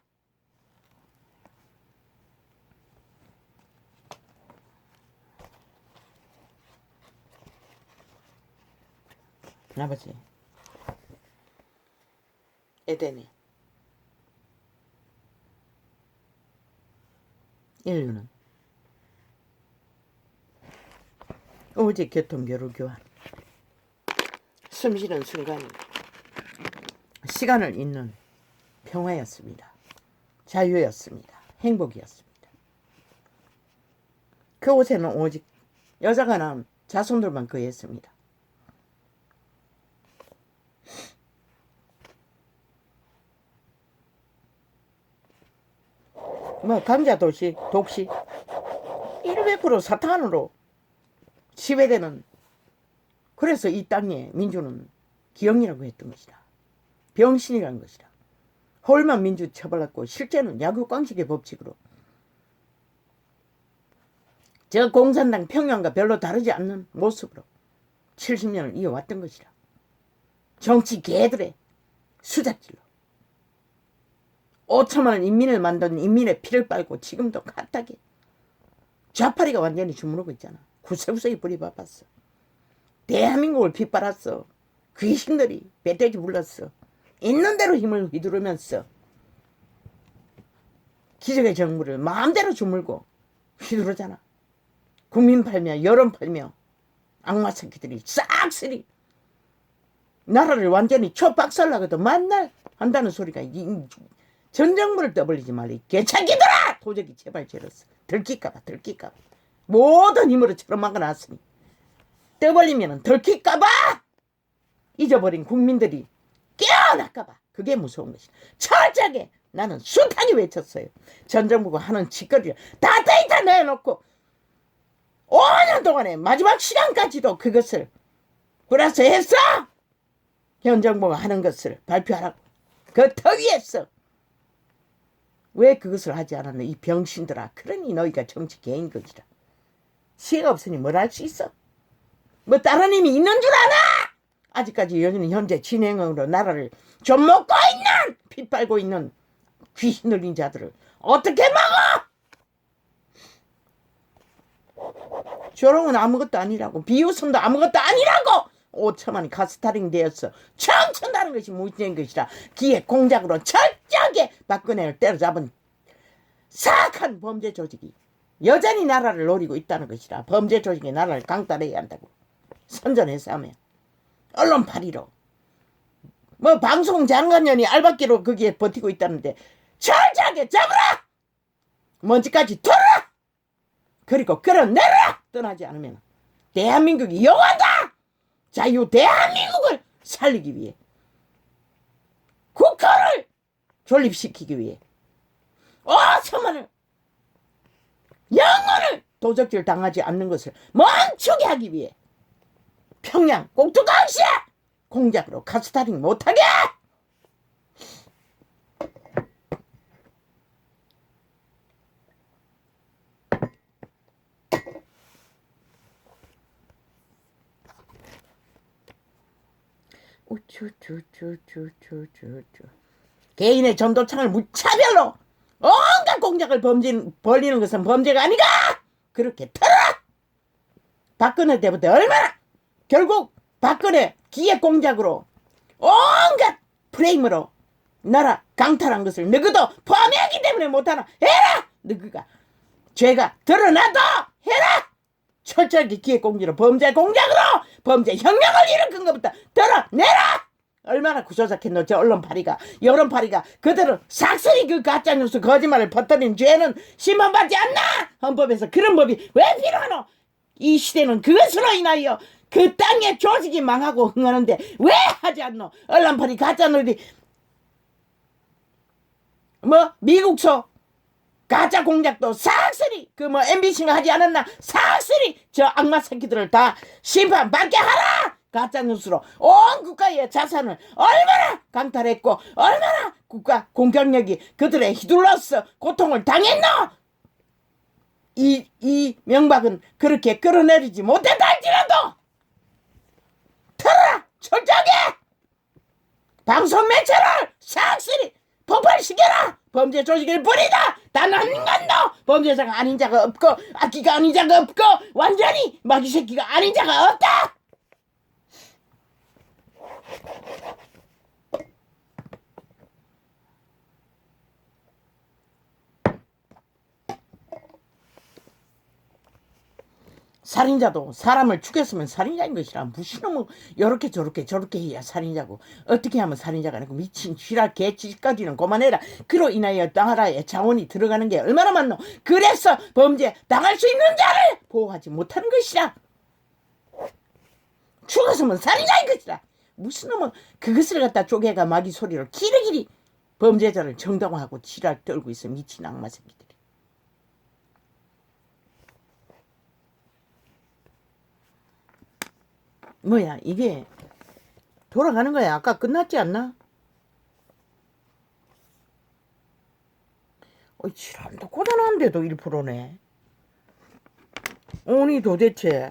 아버지 에덴이 인류는 오직 교통교류 교환 숨쉬는 순간이 시간을 잇는 평화였습니다. 자유였습니다. 행복이었습니다. 그 옷에는 오직 여자가 낳은 자손들만 거했습니다. 뭐 감자도시, 독시 100% 사탄으로 지배되는. 그래서 이 땅에 민주는 기형이라고 했던 것이다. 병신이라는 것이다. 홀만 민주 처벌했고 실제는 야구광식의 법칙으로 저 공산당 평양과 별로 다르지 않는 모습으로 70년을 이어왔던 것이다. 정치 개들의 수작질로 5천만원 인민을 만든 인민의 피를 빨고 지금도 가딱에 좌파리가 완전히 주무르고 있잖아. 구세구세히 뿌리 바빴어. 대한민국을 빗빨았어. 귀신들이 배때기 불렀어. 있는 대로 힘을 휘두르면서 기적의 정부를 마음대로 주물고 휘두르잖아. 국민 팔며 여론 팔며 악마 새끼들이 싹쓸이 나라를 완전히 초박살나고도 만날 한다는 소리가 전 정부를 떠벌리지 말래. 개차기들아! 도적이 제발 저랬어. 들킬까봐. 모든 힘으로 처럼막아놨으니 떠벌리면 들킬까봐 잊어버린 국민들이 깨어날까봐 그게 무서운 것이다. 철저하게 나는 숱하게 외쳤어요. 전 정부가 하는 짓거리를 다 데이터 내놓고 5년 사는 동안에 마지막 시간까지도 그것을 플러스 했어. 현 정부가 하는 것을 발표하라고. 그 더위에서 왜 그것을 하지 않았노? 이 병신들아. 그러니 너희가 정치 개인 것이라. 시가 없으니 뭘 할 수 있어? 뭐 다른 힘이 있는 줄 아나? 아직까지 여전히 현재 진행으로 나라를 좀 먹고 있는, 피 빨고 있는 귀신 들린 자들을 어떻게 막아? 조롱은 아무것도 아니라고. 비웃음도 아무것도 아니라고. 5천만이 가스타링 되었어. 청춘다는 것이 무시된 것이라. 기획 공작으로 철저하게 박근혜를 때려잡은 사악한 범죄 조직이 여전히 나라를 노리고 있다는 것이라. 범죄 조직이 나라를 강탈해야 한다고 선전해서 하면 언론 파리로 뭐 방송 장관년이 알박기로 거기에 버티고 있다는데 철저하게 잡으라. 먼지까지 털어라. 그리고 끌어내라. 떠나지 않으면 대한민국이 영원하다. 자유 대한민국을 살리기 위해 국가를 존립시키기 위해 5천만을 영원을 도적질 당하지 않는 것을 멈추게 하기 위해 평양 꼭두각시에 공작으로 가스타링 못하게 우쭈쭈쭈쭈쭈쭈쭈 개인의 전도창을 무차별로 온갖 공작을 벌리는 것은 범죄가 아니가. 그렇게 털어. 박근혜 때부터 얼마나 결국 박근혜 기획 공작으로 온갖 프레임으로 나라 강탈한 것을 너희도 포함하기 때문에 못하나. 해라. 너희가 죄가 드러나도 해라. 철저하게 기획 공작으로 범죄 공작으로 범죄 혁명을 일으킨 것부터 드러내라. 얼마나 구조작했노. 저 언론파리가 여론파리가 그대로 삭슬이 그 가짜뉴스 거짓말을 퍼뜨린 죄는 심판받지 않나. 헌법에서 그런 법이 왜 필요하노. 이 시대는 그것으로 인하여 그 땅의 조직이 망하고 흥하는데 왜 하지 않노. 언론파리 가짜뉴스이 뭐 미국서 가짜 공작도 삭슬이 그 뭐 MBC가 하지 않았나. 삭슬이 저 악마 새끼들을 다 심판받게 하라. 가짜뉴스로 온 국가의 자산을 얼마나 강탈했고 얼마나 국가 공격력이 그들의 휘둘러서 고통을 당했노. 이 명박은 그렇게 끌어내리지 못했다 할지라도 틀어라. 철저하게 방송 매체를 삭슬이 폭발시켜라. 범죄 조직을 뿌리다. 단 한 인간도 범죄자가 아닌 자가 없고 악기가 아닌 자가 없고 완전히 마귀 새끼가 아닌 자가 없다. 살인자도 사람을 죽였으면 살인자인 것이라. 무슨 놈은 요렇게 저렇게 해야 살인자고. 어떻게 하면 살인자가 아니고. 미친 쥐랄 개짓거리는 그만해라. 그로 인하여 나라에 자원이 들어가는 게 얼마나 많노. 그래서 범죄 당할 수 있는 자를 보호하지 못하는 것이라. 죽었으면 살인자인 것이라. 무슨 놈은 그것을 갖다 쪼개가 마귀 소리로 기리기리 범죄자를 정당화하고 지랄 떨고 있어. 미친 악마 새끼들. 뭐야 이게 돌아가는 거야. 아까 끝났지 않나? 지랄한다. 고단한데도 1%네. 오니 도대체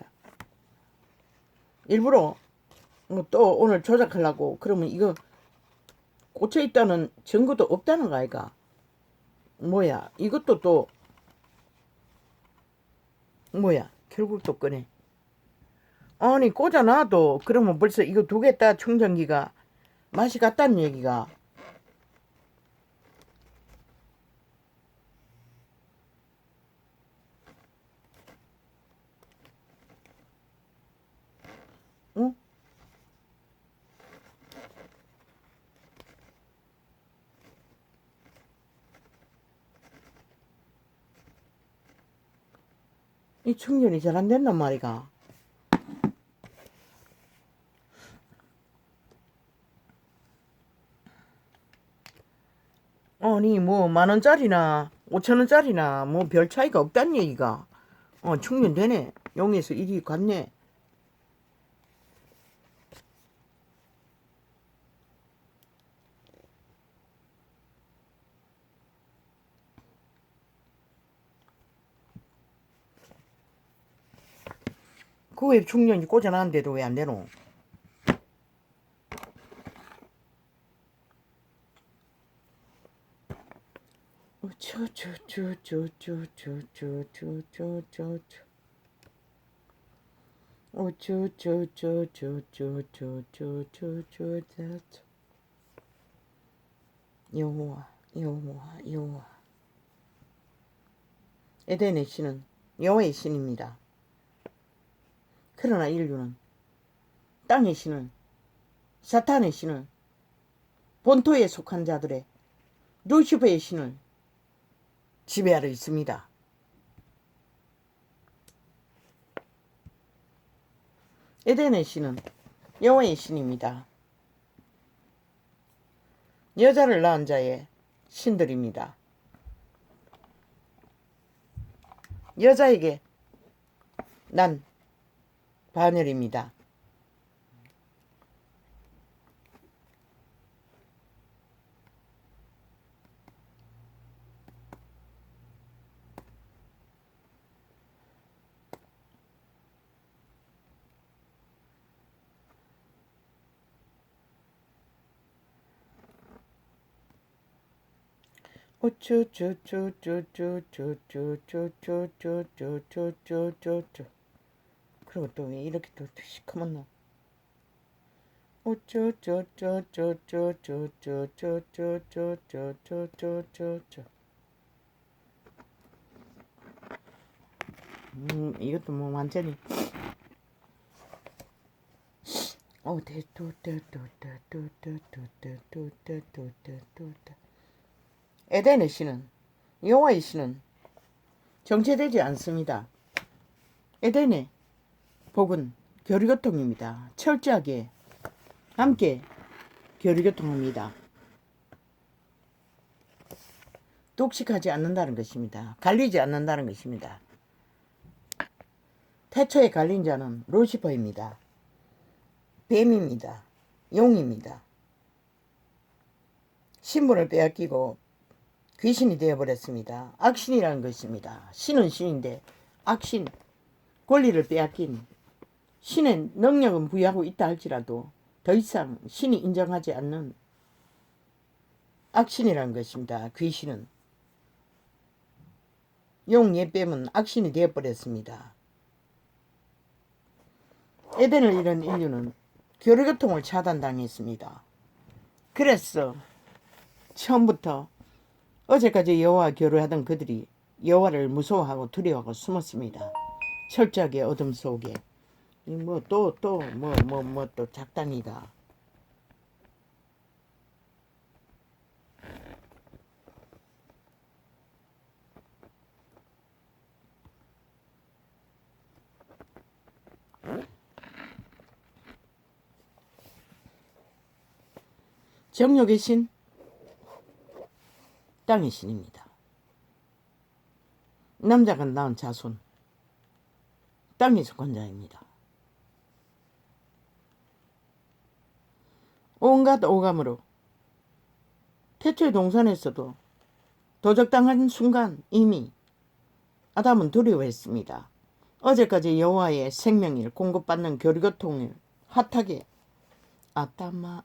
일부러 또 오늘 조작하려고 그러면 이거 꽂혀있다는 증거도 없다는 거 아이가. 뭐야 이것도 또 뭐야 결국 또 꺼내. 아니 꽂아놔도 그러면 벌써 이거 두 개 다 충전기가 맛이 같다는 얘기가. 응? 이 충전이 잘 안 된단 말이가. 아니 뭐 10,000원짜리나 5,000원짜리나 뭐 별 차이가 없다는 얘기가. 충전되네. 용에서 이리 갔네. 그왜 중년이 꽂아놨는데도 왜 안 되노? 여호와 여호와 여호와. 에덴의 신은 여호와의 신입니다. 그러나 인류는 땅의 신을, 사탄의 신을, 본토에 속한 자들의 루시퍼의 신을 지배하려 있습니다. 에덴의 신은 여호와의 신입니다. 여자를 낳은 자의 신들입니다. 여자에게 난 바늘입니다. 그리고 또 왜 이렇게 또 시커먼 너? 이것도 뭐 완전히 에덴의 신은, 여호와의 신은 정체되지 않습니다. 에덴의 복은 교류교통입니다. 철저하게 함께 교류교통합니다. 독식하지 않는다는 것입니다. 갈리지 않는다는 것입니다. 태초에 갈린 자는 루시퍼입니다. 뱀입니다. 용입니다. 신분을 빼앗기고 귀신이 되어버렸습니다. 악신이라는 것입니다. 신은 신인데 악신, 권리를 빼앗긴, 신의 능력은 부여하고 있다 할지라도 더 이상 신이 인정하지 않는 악신이라는 것입니다. 귀신은. 용, 예뱀은 악신이 되어버렸습니다. 에덴을 잃은 인류는 교류교통을 차단당했습니다. 그래서 처음부터 어제까지 여호와와 교류하던 그들이 여호와를 무서워하고 두려워하고 숨었습니다. 철저하게 어둠 속에. 또 작단이다. 정욕의 신, 땅의 신입니다. 남자가 낳은 자손, 땅의 주권자입니다. 온갖 오감으로 태초의 동산에서도 도적당한 순간 이미 아담은 두려워했습니다. 어제까지 여호와의 생명을 공급받는 교류교통을 핫하게 아따마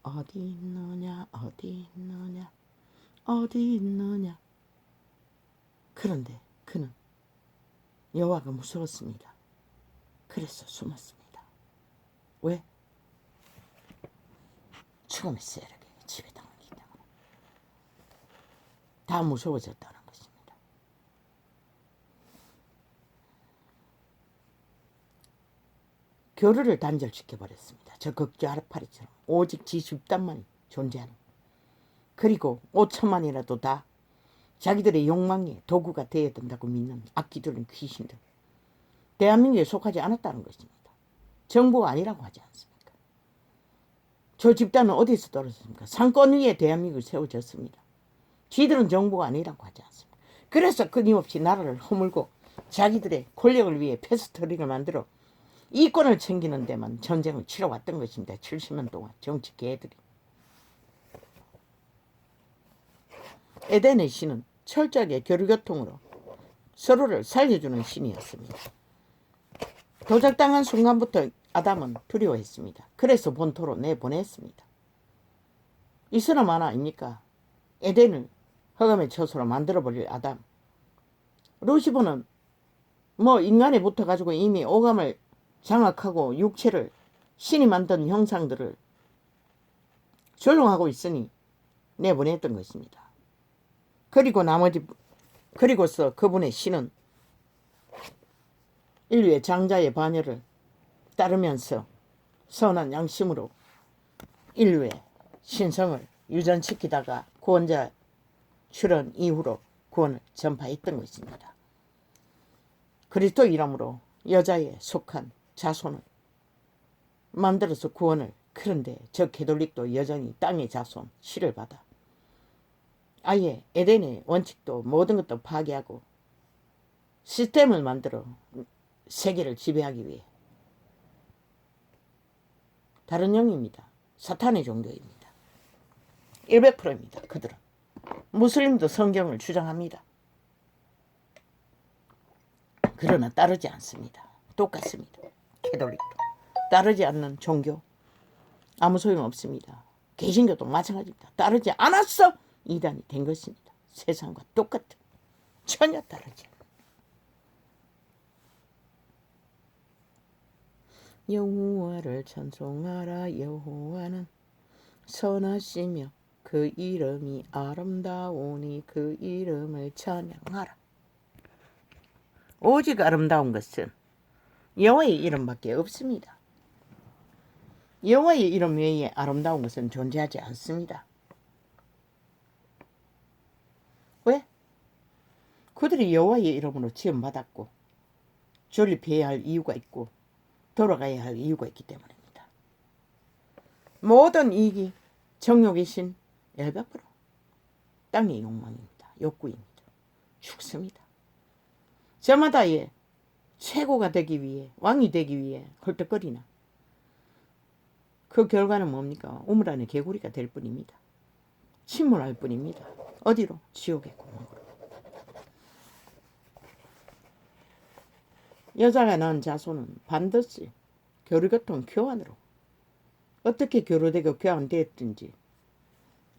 어디 있느냐 어디 있느냐 어디 있느냐. 그런데 그는 여호와가 무서웠습니다. 그래서 숨었습니다. 왜? 죽음의 세력에 지배당하기 때문에. 다 무서워졌다는 것입니다. 교류를 단절시켜버렸습니다. 저 극주 아르파리처럼 오직 지 집단만 존재하는. 그리고 5천만이라도 다 자기들의 욕망의 도구가 되어야 된다고 믿는 악기들은 귀신들. 대한민국에 속하지 않았다는 것입니다. 정부가 아니라고 하지 않습니까? 저 집단은 어디서 떨어졌습니까? 상권 위에 대한민국이 세워졌습니다. 지들은 정부가 아니라고 하지 않습니까? 그래서 끊임없이 나라를 허물고 자기들의 권력을 위해 패스트트릭을 만들어 이권을 챙기는 데만 전쟁을 치러왔던 것입니다. 70년 동안 정치 개들이. 에덴의 신은 철저하게 교류교통으로 서로를 살려주는 신이었습니다. 도적당한 순간부터 아담은 두려워했습니다. 그래서 본토로 내보냈습니다. 이 사람 하나 아닙니까? 에덴을 흑암의 처소로 만들어버릴 아담. 루시퍼는 인간에 붙어가지고 이미 오감을 장악하고 육체를 신이 만든 형상들을 조종하고 있으니 내보냈던 것입니다. 그리고서 그분의 신은 인류의 장자의 반열을 따르면서 선한 양심으로 인류의 신성을 유전시키다가 구원자 출현 이후로 구원을 전파했던 것입니다. 그리스도 이름으로 여자에 속한 자손을 만들어서 구원을. 그런데 저 캐톨릭도 여전히 땅의 자손 씨를 받아 아예 에덴의 원칙도 모든 것도 파괴하고 시스템을 만들어 세계를 지배하기 위해 다른 영입니다. 사탄의 종교입니다. 100%입니다. 그들은. 무슬림도 성경을 주장합니다. 그러나 따르지 않습니다. 똑같습니다. 캐톨릭도. 따르지 않는 종교 아무 소용없습니다. 개신교도 마찬가지입니다. 따르지 않았어 이단이 된 것입니다. 세상과 똑같은 전혀 다르지 않아요. 여호와를 찬송하라. 여호와는 선하시며 그 이름이 아름다우니 그 이름을 찬양하라. 오직 아름다운 것은 여호와의 이름밖에 없습니다. 여호와의 이름 외에 아름다운 것은 존재하지 않습니다. 왜? 그들이 여호와의 이름으로 지음받았고 존립해야 할 이유가 있고 돌아가야 할 이유가 있기 때문입니다. 모든 이익이 정욕의 신 100% 땅의 욕망입니다. 욕구입니다. 죽습니다. 저마다의 최고가 되기 위해 왕이 되기 위해 헐떡거리나 그 결과는 뭡니까? 우물 안에 개구리가 될 뿐입니다. 침몰할 뿐입니다. 어디로? 지옥의 구멍으로. 여자가 낳은 자손은 반드시 교류교통 교환으로 어떻게 교류되고 교환되었든지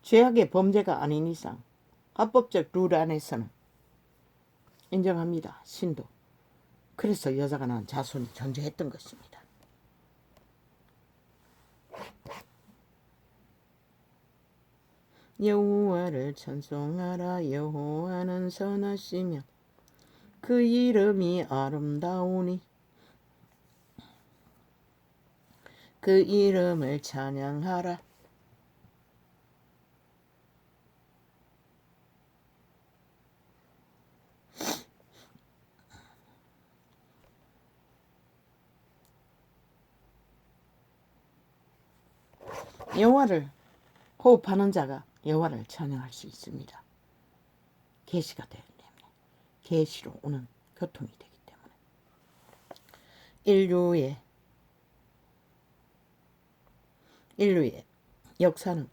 죄악의 범죄가 아닌 이상 합법적 룰 안에서는 인정합니다. 신도. 그래서 여자가 낳은 자손이 존재했던 것입니다. 여호와를 찬송하라. 여호와는 선하시며 그 이름이 아름다우니 그 이름을 찬양하라. 여호와를 호흡하는 자가 여호와를 찬양할 수 있습니다. 계시가 되기 때문에, 계시로 오는 교통이 되기 때문에. 인류의 역사는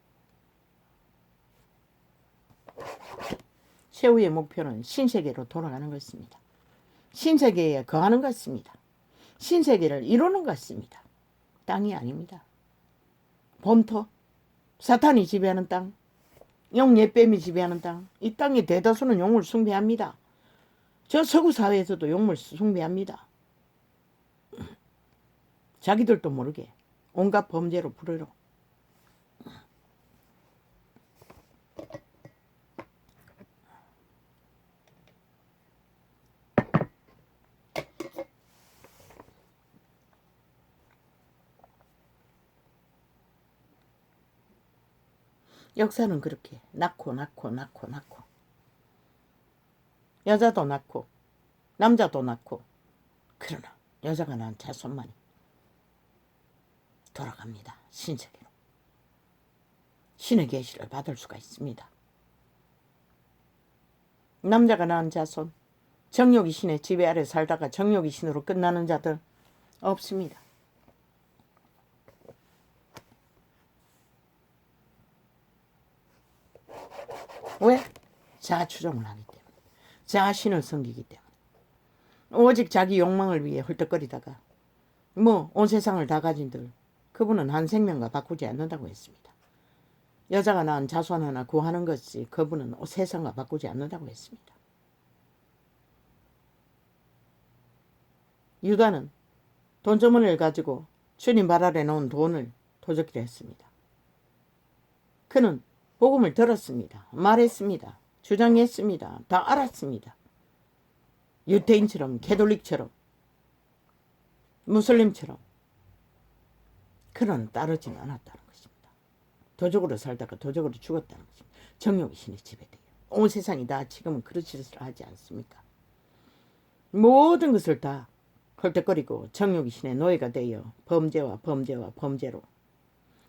최후의 목표는 신세계로 돌아가는 것입니다. 신세계에 거하는 것입니다. 신세계를 이루는 것입니다. 땅이 아닙니다. 본토, 사탄이 지배하는 땅, 영예뱀이 지배하는 땅, 이 땅의 대다수는 용을 숭배합니다. 저 서구 사회에서도 용을 숭배합니다. 자기들도 모르게 온갖 범죄로 부르러. 역사는 그렇게 낳고 여자도 낳고 남자도 낳고 그러나 여자가 낳은 자손만이 돌아갑니다. 신세계로. 신의 계시를 받을 수가 있습니다. 남자가 낳은 자손 정욕이 신의 지배 아래 살다가 정욕이 신으로 끝나는 자들 없습니다. 왜? 자아추종을 하기 때문에. 자신을 섬기기 때문에. 오직 자기 욕망을 위해 헐떡거리다가 뭐 온 세상을 다 가진들 그분은 한 생명과 바꾸지 않는다고 했습니다. 여자가 낳은 자손 하나 구하는 것이 그분은 세상과 바꾸지 않는다고 했습니다. 유다는 돈주머니를 가지고 주님 발 아래 놓은 돈을 도적기로 했습니다. 그는 복음을 들었습니다. 말했습니다. 주장했습니다. 다 알았습니다. 유태인처럼 캐톨릭처럼 무슬림처럼 그는 따르지는 않았다는 것입니다. 도적으로 살다가 도적으로 죽었다는 것입니다. 정욕이 신의 지배돼요. 온 세상이 다 지금은 그렇지를 하지 않습니까? 모든 것을 다 헐떡거리고 정욕이 신의 노예가 되어 범죄와 범죄로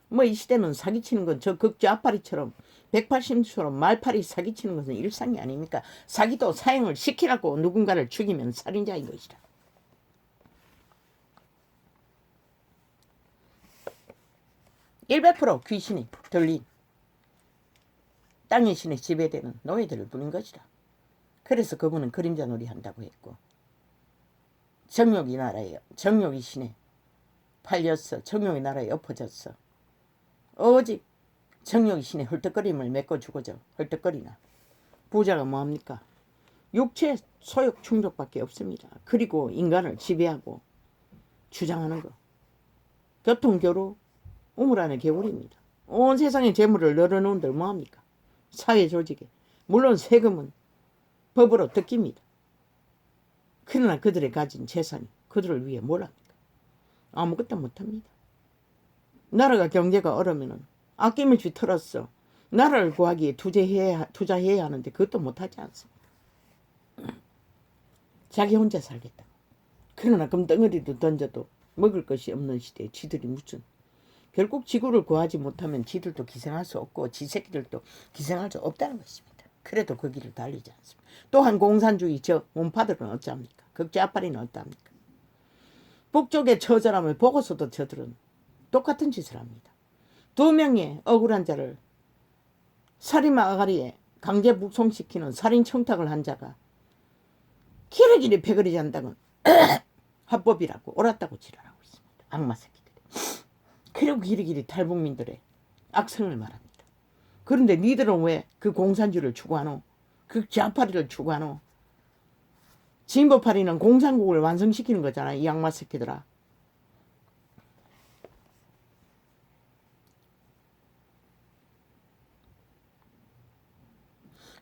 뭐 이 시대는 사기치는 건 저 극좌파리처럼 180처럼 말파리 사기치는 것은 일상이 아닙니까? 사기도 사형을 시키라고 누군가를 죽이면 살인자인 것이다. (100% 귀신이 들린 땅의 신에 지배되는 노예들을 부린 것이다. 그래서 그분은 그림자 놀이 한다고 했고 정욕이 나라에 정욕이 신에 팔렸어. 정욕이 나라에 엎어졌어. 오직 정욕이 신의 헐떡거림을 메꿔주고자 헐떡거리나 부자가 뭐합니까? 육체 소욕 충족밖에 없습니다. 그리고 인간을 지배하고 주장하는 거. 교통교로 우물 안에 개울입니다. 온 세상의 재물을 널어놓은들 뭐합니까? 사회조직에. 물론 세금은 법으로 뜯깁니다. 그러나 그들의 가진 재산이 그들을 위해 뭘 합니까? 아무것도 못합니다. 나라가 경제가 어려우면 아낌없이 털었어. 나라를 구하기에 투자해야 하는데 그것도 못하지 않습니다. 자기 혼자 살겠다. 그러나 금덩어리도 던져도 먹을 것이 없는 시대에 지들이 무슨 결국 지구를 구하지 못하면 지들도 기생할 수 없고 지 새끼들도 기생할 수 없다는 것입니다. 그래도 그 길을 달리지 않습니다. 또한 공산주의 저 문파들은 어찌합니까? 극좌파리는 어찌합니까? 북쪽의 처절함을 보고서도 저들은 똑같은 짓을 합니다. 2명의 억울한 자를 살인 아가리에 강제 북송시키는 살인 청탁을 한 자가 길이길이 패거리 잔다면 합법이라고 옳았다고 지랄하고 있습니다. 악마 새끼들이. 그리고 길이길이 탈북민들의 악성을 말합니다. 그런데 니들은 왜 그 공산주의를 추구하노? 그 좌파리를 추구하노? 진보파리는 공산국을 완성시키는 거잖아. 이 악마 새끼들아.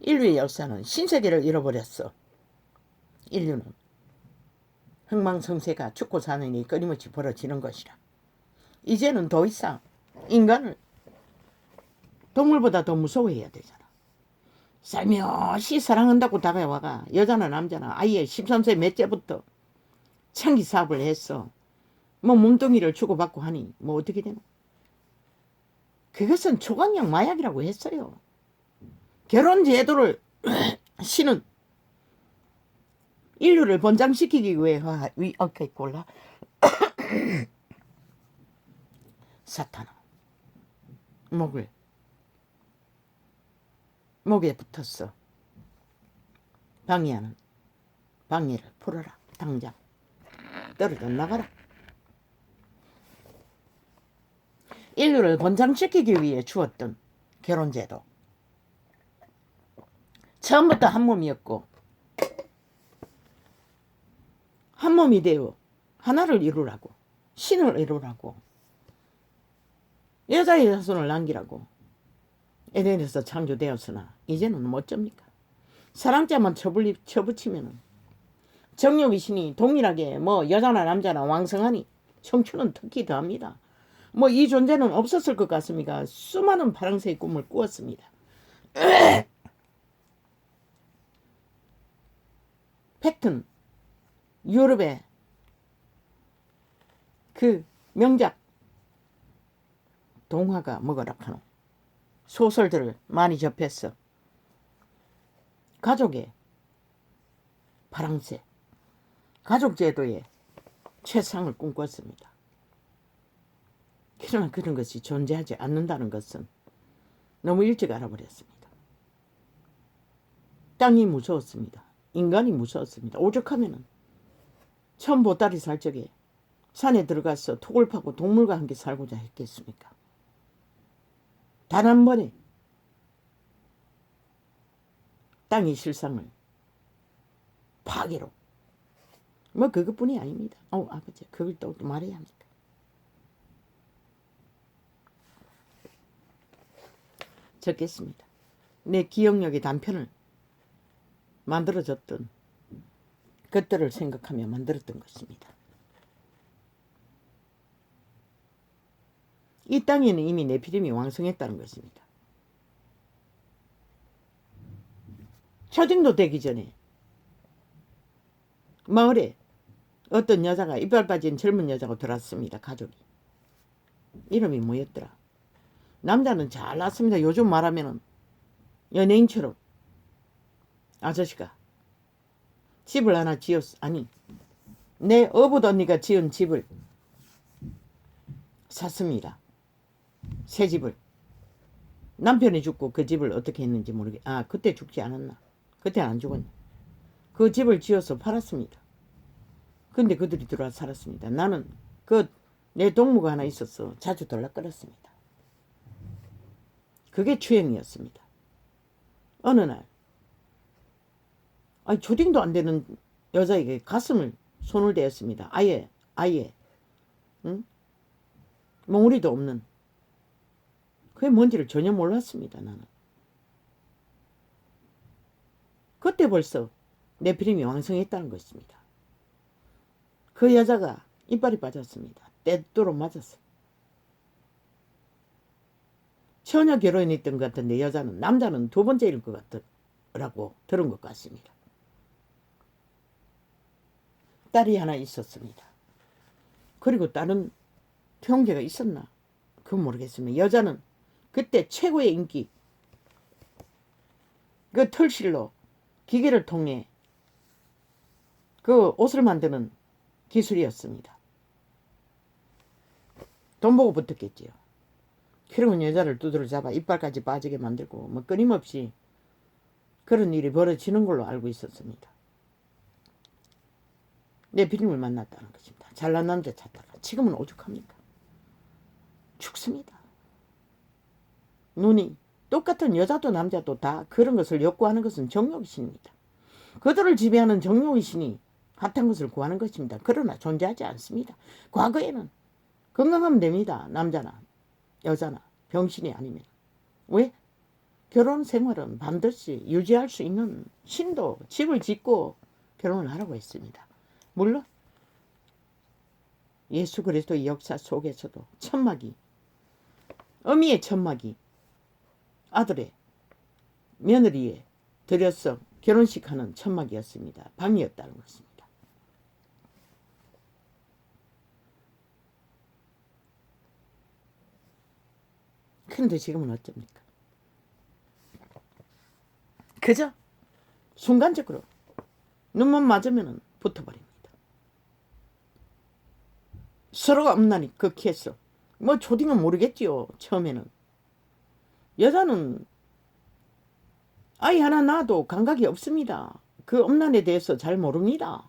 인류의 역사는 신세계를 잃어버렸어. 인류는 흥망성쇠가 죽고 사는 일이 끊임없이 벌어지는 것이라. 이제는 더 이상 인간을 동물보다 더 무서워해야 되잖아. 살며시 사랑한다고 다가와가 여자나 남자나 아예 13세 몇째부터 창기 사업을 했어. 뭐 몸뚱이를 주고받고 하니 뭐 어떻게 되노? 그것은 초강력 마약이라고 했어요. 결혼 제도를 신은 인류를 번장시키기 위해 오케이 골라 사탄아 목에 붙었어. 방해하는 방해를 풀어라. 당장 떨어져 나가라. 인류를 번장시키기 위해 주었던 결혼제도 처음부터 한 몸이었고 한 몸이 되어 하나를 이루라고 신을 이루라고 여자의 자손을 남기라고 에덴에서 창조되었으나 이제는 어쩝니까? 사랑자만 쳐붙이면 정욕의 신이 동일하게 뭐 여자나 남자나 왕성하니 청춘은 특히 더합니다. 뭐 이 존재는 없었을 것 같습니까? 수많은 파랑새의 꿈을 꾸었습니다. 팩튼 유럽의 그 명작 동화가 뭐거라 하노? 소설들을 많이 접했어. 가족의 파랑새. 가족제도에 최상을 꿈꿨습니다. 그러나 그런 것이 존재하지 않는다는 것은 너무 일찍 알아버렸습니다. 땅이 무서웠습니다. 인간이 무서웠습니다. 오죽하면은 처음 보따리 살 적에 산에 들어가서 톡을 파고 동물과 함께 살고자 했겠습니까? 단 한 번에 땅의 실상을 파괴로. 뭐 그것뿐이 아닙니다. 아버지 그걸 또 말해야 합니까? 적겠습니다. 내 기억력의 단편을 만들어졌던 것들을 생각하며 만들었던 것입니다. 이 땅에는 이미 네피림이 왕성했다는 것입니다. 초딩도 되기 전에 마을에 어떤 여자가 이빨 빠진 젊은 여자가 들어왔습니다. 가족이. 이름이 뭐였더라? 남자는 잘났습니다. 요즘 말하면은 연예인처럼 아저씨가 집을 하나 지었어. 아니 내 어붓 언니가 지은 집을 샀습니다. 새 집을. 남편이 죽고 그 집을 어떻게 했는지 그때 죽지 않았나? 그때 안 죽었나? 그 집을 지어서 팔았습니다. 근데 그들이 들어와 살았습니다. 나는 내 동무가 하나 있어서 자주 들락거렸습니다. 그게 추행이었습니다. 어느 날 초딩도 안 되는 여자에게 가슴을 손을 대었습니다. 아예 응? 몽우리도 없는. 그게 뭔지를 전혀 몰랐습니다. 나는. 그때 벌써 네피림이 왕성했다는 것입니다. 그 여자가 이빨이 빠졌습니다. 떼도록 맞았어. 처녀 결혼했던 것 같은데 남자는 두 번째일 것 같더라고 들은 것 같습니다. 딸이 하나 있었습니다. 그리고 다른 형제가 있었나? 그건 모르겠습니다. 여자는 그때 최고의 인기. 그 털실로 기계를 통해 그 옷을 만드는 기술이었습니다. 돈 보고 붙었겠지요. 그러면 여자를 두드러 잡아 이빨까지 빠지게 만들고 뭐 끊임없이 그런 일이 벌어지는 걸로 알고 있었습니다. 네피림을 만났다는 것입니다. 잘난 남자 찾다가. 지금은 오죽합니까? 죽습니다. 눈이 똑같은 여자도 남자도 다 그런 것을 욕구하는 것은 정욕이신입니다. 그들을 지배하는 정욕의 신이 핫한 것을 구하는 것입니다. 그러나 존재하지 않습니다. 과거에는 건강하면 됩니다. 남자나 여자나 병신이 아니면. 왜? 결혼 생활은 반드시 유지할 수 있는 신도 집을 짓고 결혼을 하라고 했습니다. 물론 예수 그리스도의 역사 속에서도 어미의 천막이 아들의 며느리에 들여서 결혼식하는 천막이었습니다. 방이었다는 것입니다. 그런데 지금은 어쩝니까? 그저 순간적으로 눈만 맞으면 붙어버립니다. 서로가 엄나니 극히했어. 뭐 초딩은 모르겠지요. 처음에는. 여자는 아이 하나 낳아도 감각이 없습니다. 그 엄난에 대해서 잘 모릅니다.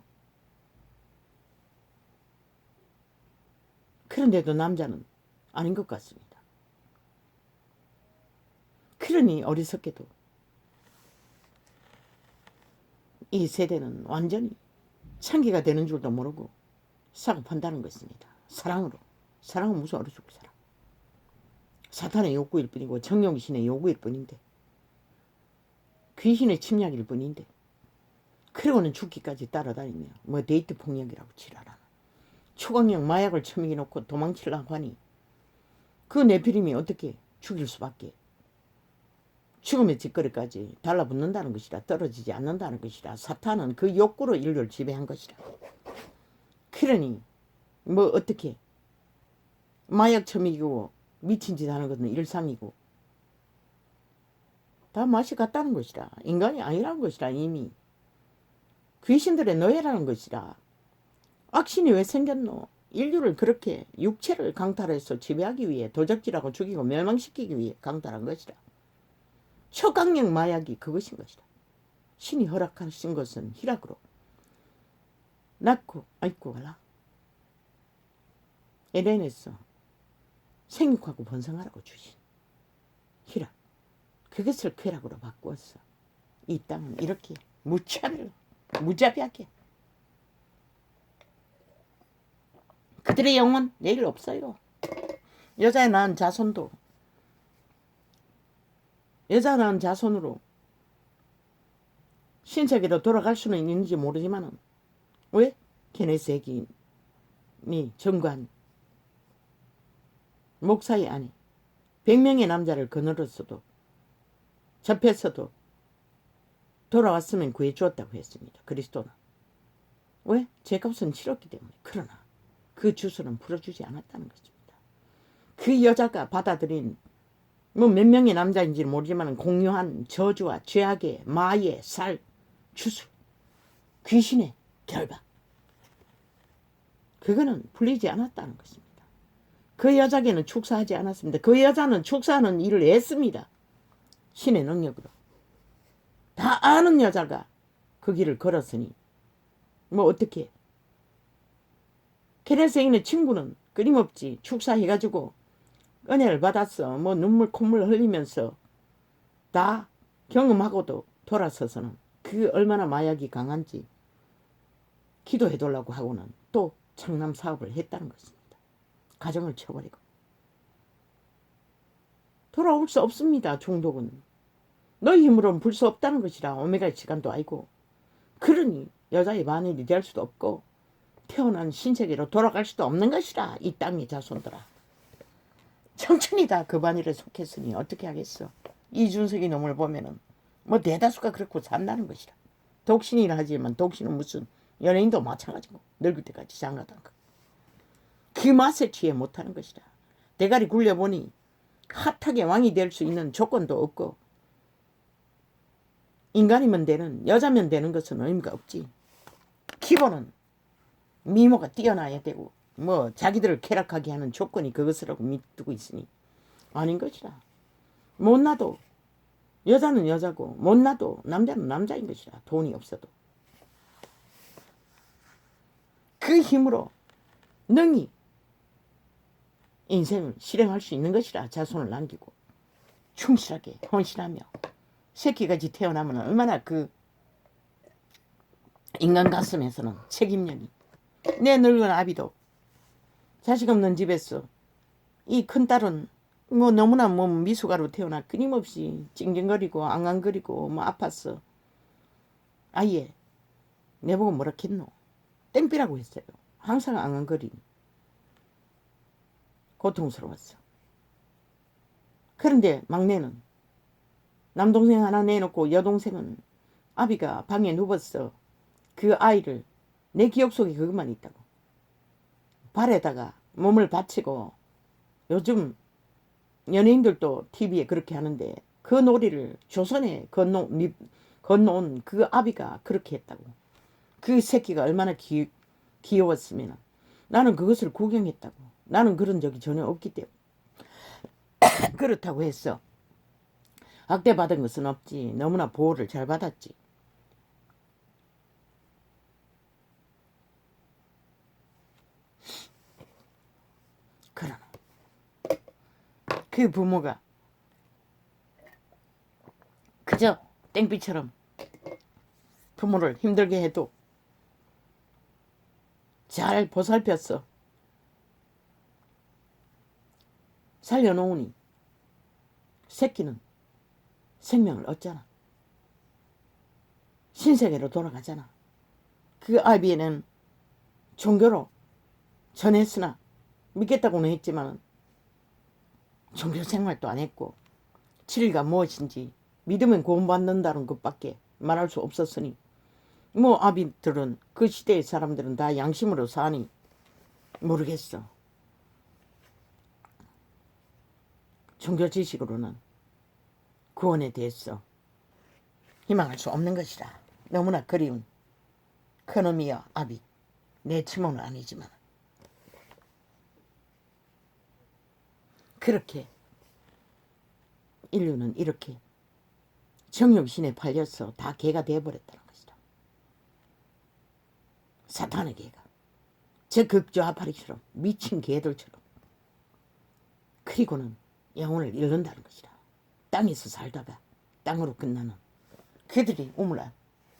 그런데도 남자는 아닌 것 같습니다. 그러니 어리석게도 이 세대는 완전히 창기가 되는 줄도 모르고 사고 판다는 것입니다. 사랑은 무슨 어리석고 사랑. 사탄의 욕구일 뿐이고 정욕신의 요구일 뿐인데 귀신의 침략일 뿐인데 그러고는 죽기까지 따라다니며 뭐 데이트 폭력이라고 지랄하나. 초강력 마약을 처먹여 놓고 도망치려고 하니 그 네피림이 어떻게 죽일 수밖에. 죽음의 뒷거리까지 달라붙는다는 것이라. 떨어지지 않는다는 것이라. 사탄은 그 욕구로 인류를 지배한 것이라. 그러니 뭐 어떻게 마약 처먹이고 미친 짓 하는 것은 일상이고 다 맛이 같다는 것이라. 인간이 아니라는 것이라. 이미 귀신들의 노예라는 것이라. 악신이 왜 생겼노? 인류를 그렇게 육체를 강탈해서 지배하기 위해 도적질하고 죽이고 멸망시키기 위해 강탈한 것이라. 초강력 마약이 그것인 것이라. 신이 허락하신 것은 희락으로 낳고 아이고 가라. 에덴에서 생육하고 번성하라고 주신 희락. 그것을 쾌락으로 바꾸었어. 이 땅은 이렇게 무차별로 무자비하게. 그들의 영혼 내일 없어요. 여자에 낳은 자손도 여자 낳은 자손으로 신세계로 돌아갈 수는 있는지 모르지만은 왜? 케네세기니 정관 목사의 아내 100명의 남자를 거느렸어도 접했어도 돌아왔으면 구해주었다고 했습니다. 그리스도는. 왜? 죄값은 치렀기 때문에. 그러나 그 주소는 풀어주지 않았다는 것입니다. 그 여자가 받아들인 뭐 몇 명의 남자인지는 모르지만 공유한 저주와 죄악의 마의 살 주술 귀신의 결박 그거는 풀리지 않았다는 것입니다. 그 여자에게는 축사하지 않았습니다. 그 여자는 축사하는 일을 했습니다. 신의 능력으로. 다 아는 여자가 그 길을 걸었으니 뭐 어떻게 케네세인의 친구는 끊임없이 축사해가지고 은혜를 받았어. 뭐 눈물 콧물 흘리면서 다 경험하고도 돌아서서는 그 얼마나 마약이 강한지 기도해달라고 하고는 또 창남 사업을 했다는 것입니다. 가정을 쳐버리고. 돌아올 수 없습니다. 중독은. 너희 힘으로는 불 수 없다는 것이라. 오메가의 시간도 아니고. 그러니 여자의 마늘이 될 수도 없고 태어난 신세계로 돌아갈 수도 없는 것이라. 이 땅의 자손들아. 청춘이 다 그 반일에 속했으니 어떻게 하겠어. 이준석이 놈을 보면은 뭐 대다수가 그렇고 산다는 것이라. 독신이라 하지만 독신은 무슨 연예인도 마찬가지고 늙을 때까지 장가던 거. 그 맛에 취해 못하는 것이라. 대가리 굴려보니 핫하게 왕이 될 수 있는 조건도 없고 인간이면 되는 여자면 되는 것은 의미가 없지. 기본은 미모가 뛰어나야 되고 뭐 자기들을 쾌락하게 하는 조건이 그것이라고 믿고 있으니 아닌 것이라. 못나도 여자는 여자고 못나도 남자는 남자인 것이라. 돈이 없어도 그 힘으로 능히 인생을 실행할 수 있는 것이라. 자손을 남기고 충실하게 헌신하며 새끼까지 태어나면 얼마나 그 인간 가슴에서는 책임력이. 내 늙은 아비도 자식 없는 집에서 이 큰딸은 뭐 너무나 뭐 미숙아로 태어나 끊임없이 찡찡거리고 앙앙거리고 뭐 아팠어. 아예 내보고 뭐라 했노. 땡삐라고 했어요. 항상 앙앙거리니 고통스러웠어. 그런데 막내는 남동생 하나 내놓고 여동생은 아비가 방에 누웠어. 그 아이를 내 기억 속에 그것만 있다고. 발에다가 몸을 받치고 요즘 연예인들도 TV에 그렇게 하는데 그 놀이를 조선에 건너온 그 아비가 그렇게 했다고. 그 새끼가 얼마나 귀여웠으면 나는 그것을 구경했다고. 나는 그런 적이 전혀 없기 때문에 그렇다고 했어. 학대받은 것은 없지. 너무나 보호를 잘 받았지. 그러나 그 부모가 그저 땡비처럼 부모를 힘들게 해도 잘 보살폈어. 살려놓으니 새끼는 생명을 얻잖아. 신세계로 돌아가잖아. 그 아비는 종교로 전했으나 믿겠다고는 했지만 종교 생활도 안 했고 7일가 무엇인지 믿으면 구원받는다는 것밖에 말할 수 없었으니 뭐 아비들은 그 시대의 사람들은 다 양심으로 사니 모르겠어. 종교 지식으로는 구원에 대해서 희망할 수 없는 것이라. 너무나 그리운 그놈이여 아비, 내 치모는 아니지만 그렇게 인류는 이렇게 정욕신에 팔려서 다 개가 되어버렸다는 것이다. 사탄의 개가 저 극좌파리처럼 미친 개들처럼. 그리고는 영혼을 잃는다는 것이다. 땅에서 살다가 땅으로 끝나는 그들이 우물란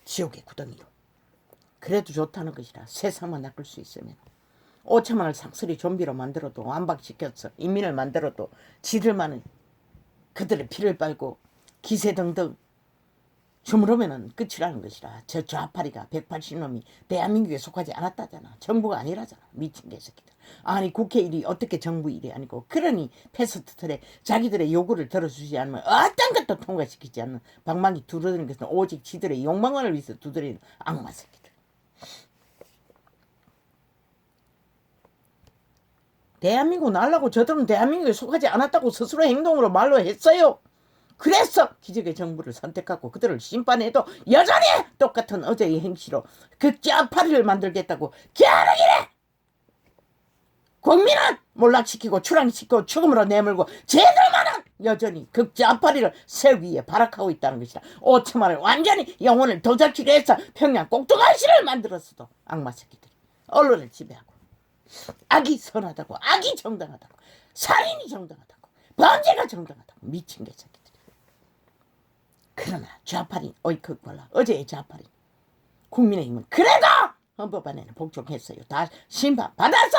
지옥의 구덩이로. 그래도 좋다는 것이다. 세상만 낚을 수 있으면. 5천만을 삭슬이 좀비로 만들어도 완박시켰어. 인민을 만들어도 지들만은 그들의 피를 빨고 기세등등 주무르면은 끝이라는 것이라. 저 좌파리가 180놈이 대한민국에 속하지 않았다잖아. 정부가 아니라잖아. 미친 개새끼들. 아니 국회 일이 어떻게 정부 일이 아니고. 그러니 패스트트랙 자기들의 요구를 들어주지 않으면 어떤 것도 통과시키지 않는 방망이 두드리는 것은 오직 지들의 욕망만을 위해서 두드리는 악마 새끼들. 대한민국 날라고 저들은 대한민국에 속하지 않았다고 스스로 행동으로 말로 했어요. 그래서 기적의 정부를 선택하고 그들을 심판해도 여전히 똑같은 어제의 행시로 극좌파리를 만들겠다고 겨루기래. 국민은 몰락시키고 추락시키고 죽음으로 내몰고 쟤들만은 여전히 극좌파리를 새 위에 발악하고 있다는 것이다. 5천만을 완전히 영혼을 도적질로 해서 평양 꼭두가시를 만들었어도 악마 새끼들이 언론을 지배하고 악이 선하다고, 악이 정당하다고, 살인이 정당하다고, 범죄가 정당하다고 미친 개새끼들. 그러나 좌파리 어이크 골라 어제의 좌파리 국민의힘은 그래도 헌법안에는 복종했어요. 다 심판 받아서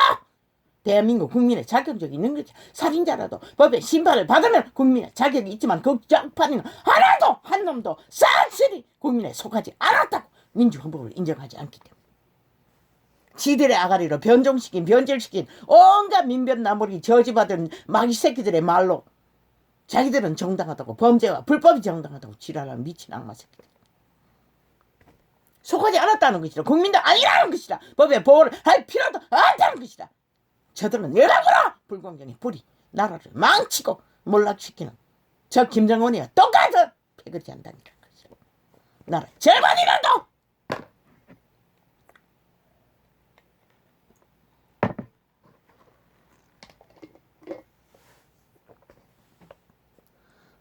대한민국 국민의 자격적이 있는 거죠. 살인자라도 법의 심판을 받으면 국민의 자격이 있지만 그 좌파리는 하나도 한 놈도 싹쓸이 국민에 속하지 않았다고 민주헌법을 인정하지 않기 때문에. 지들의 아가리로 변절시킨 온갖 민변 나무리 저지받은 마귀 새끼들의 말로 자기들은 정당하다고 범죄와 불법이 정당하다고 지랄하는 미친 악마 새끼들. 속하지 않았다는 것이다. 국민도 아니라는 것이다. 법의 보호를 할 필요도 없다는 것이다. 저들은 여러모로 불공정의 불이 나라를 망치고 몰락시키는 저 김정은이와 똑같은 패거리 한다는 것이다. 나라 절반이라도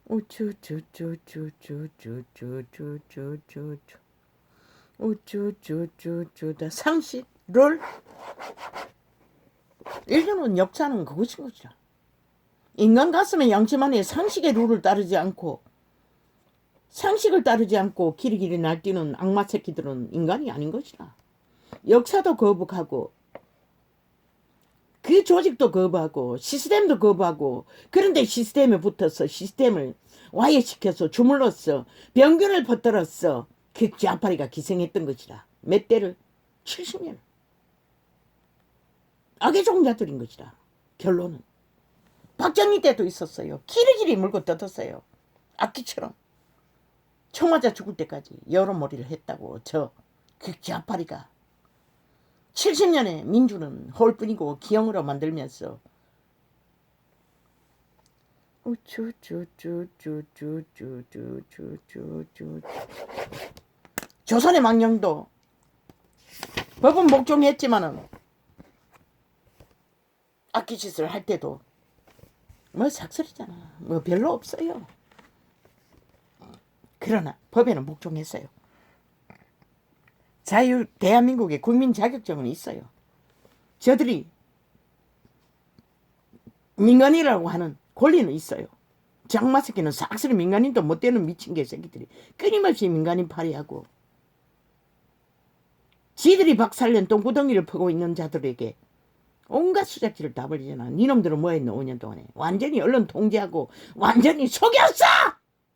우쭈쭈쭈쭈쭈쭈쭈쭈쭈쭈쭈쭈쭈 상식 롤 일본은 역사는 그것인 것이라. 인간 가슴에 양치만이 상식의 룰을 따르지 않고 상식을 따르지 않고 길이길이 날뛰는 악마 새끼들은 인간이 아닌 것이라. 역사도 거부하고 그 조직도 거부하고 시스템도 거부하고 그런데 시스템에 붙어서 시스템을 와해시켜서 주물렀어. 병균을 퍼뜨렸어. 그 좌파리가 기생했던 것이라. 몇 대를 70년. 악의 종자들인 것이라. 결론은 박정희 때도 있었어요. 길이길이 물고 뜯었어요. 악기처럼. 총 맞아 죽을 때까지 여러머리를 했다고 저 그 좌파리가 70년의 민주는 홀뿐이고 기형으로 만들면서 조선의 망령도 법은 복종했지만은 악기짓을 할 때도 뭐 삭설이잖아. 뭐 별로 없어요. 그러나 법에는 복종했어요. 대한민국의 국민 자격증은 있어요. 저들이 민간인이라고 하는 권리는 있어요. 장마 새끼는 싹쓸이 민간인도 못 되는 미친 개새끼들이 끊임없이 민간인 파리하고 지들이 박살낸 똥구덩이를 퍼고 있는 자들에게 온갖 수작질을 다 벌리잖아. 니놈들은 뭐 했노 5년 동안에. 완전히 언론 통제하고 완전히 속였어.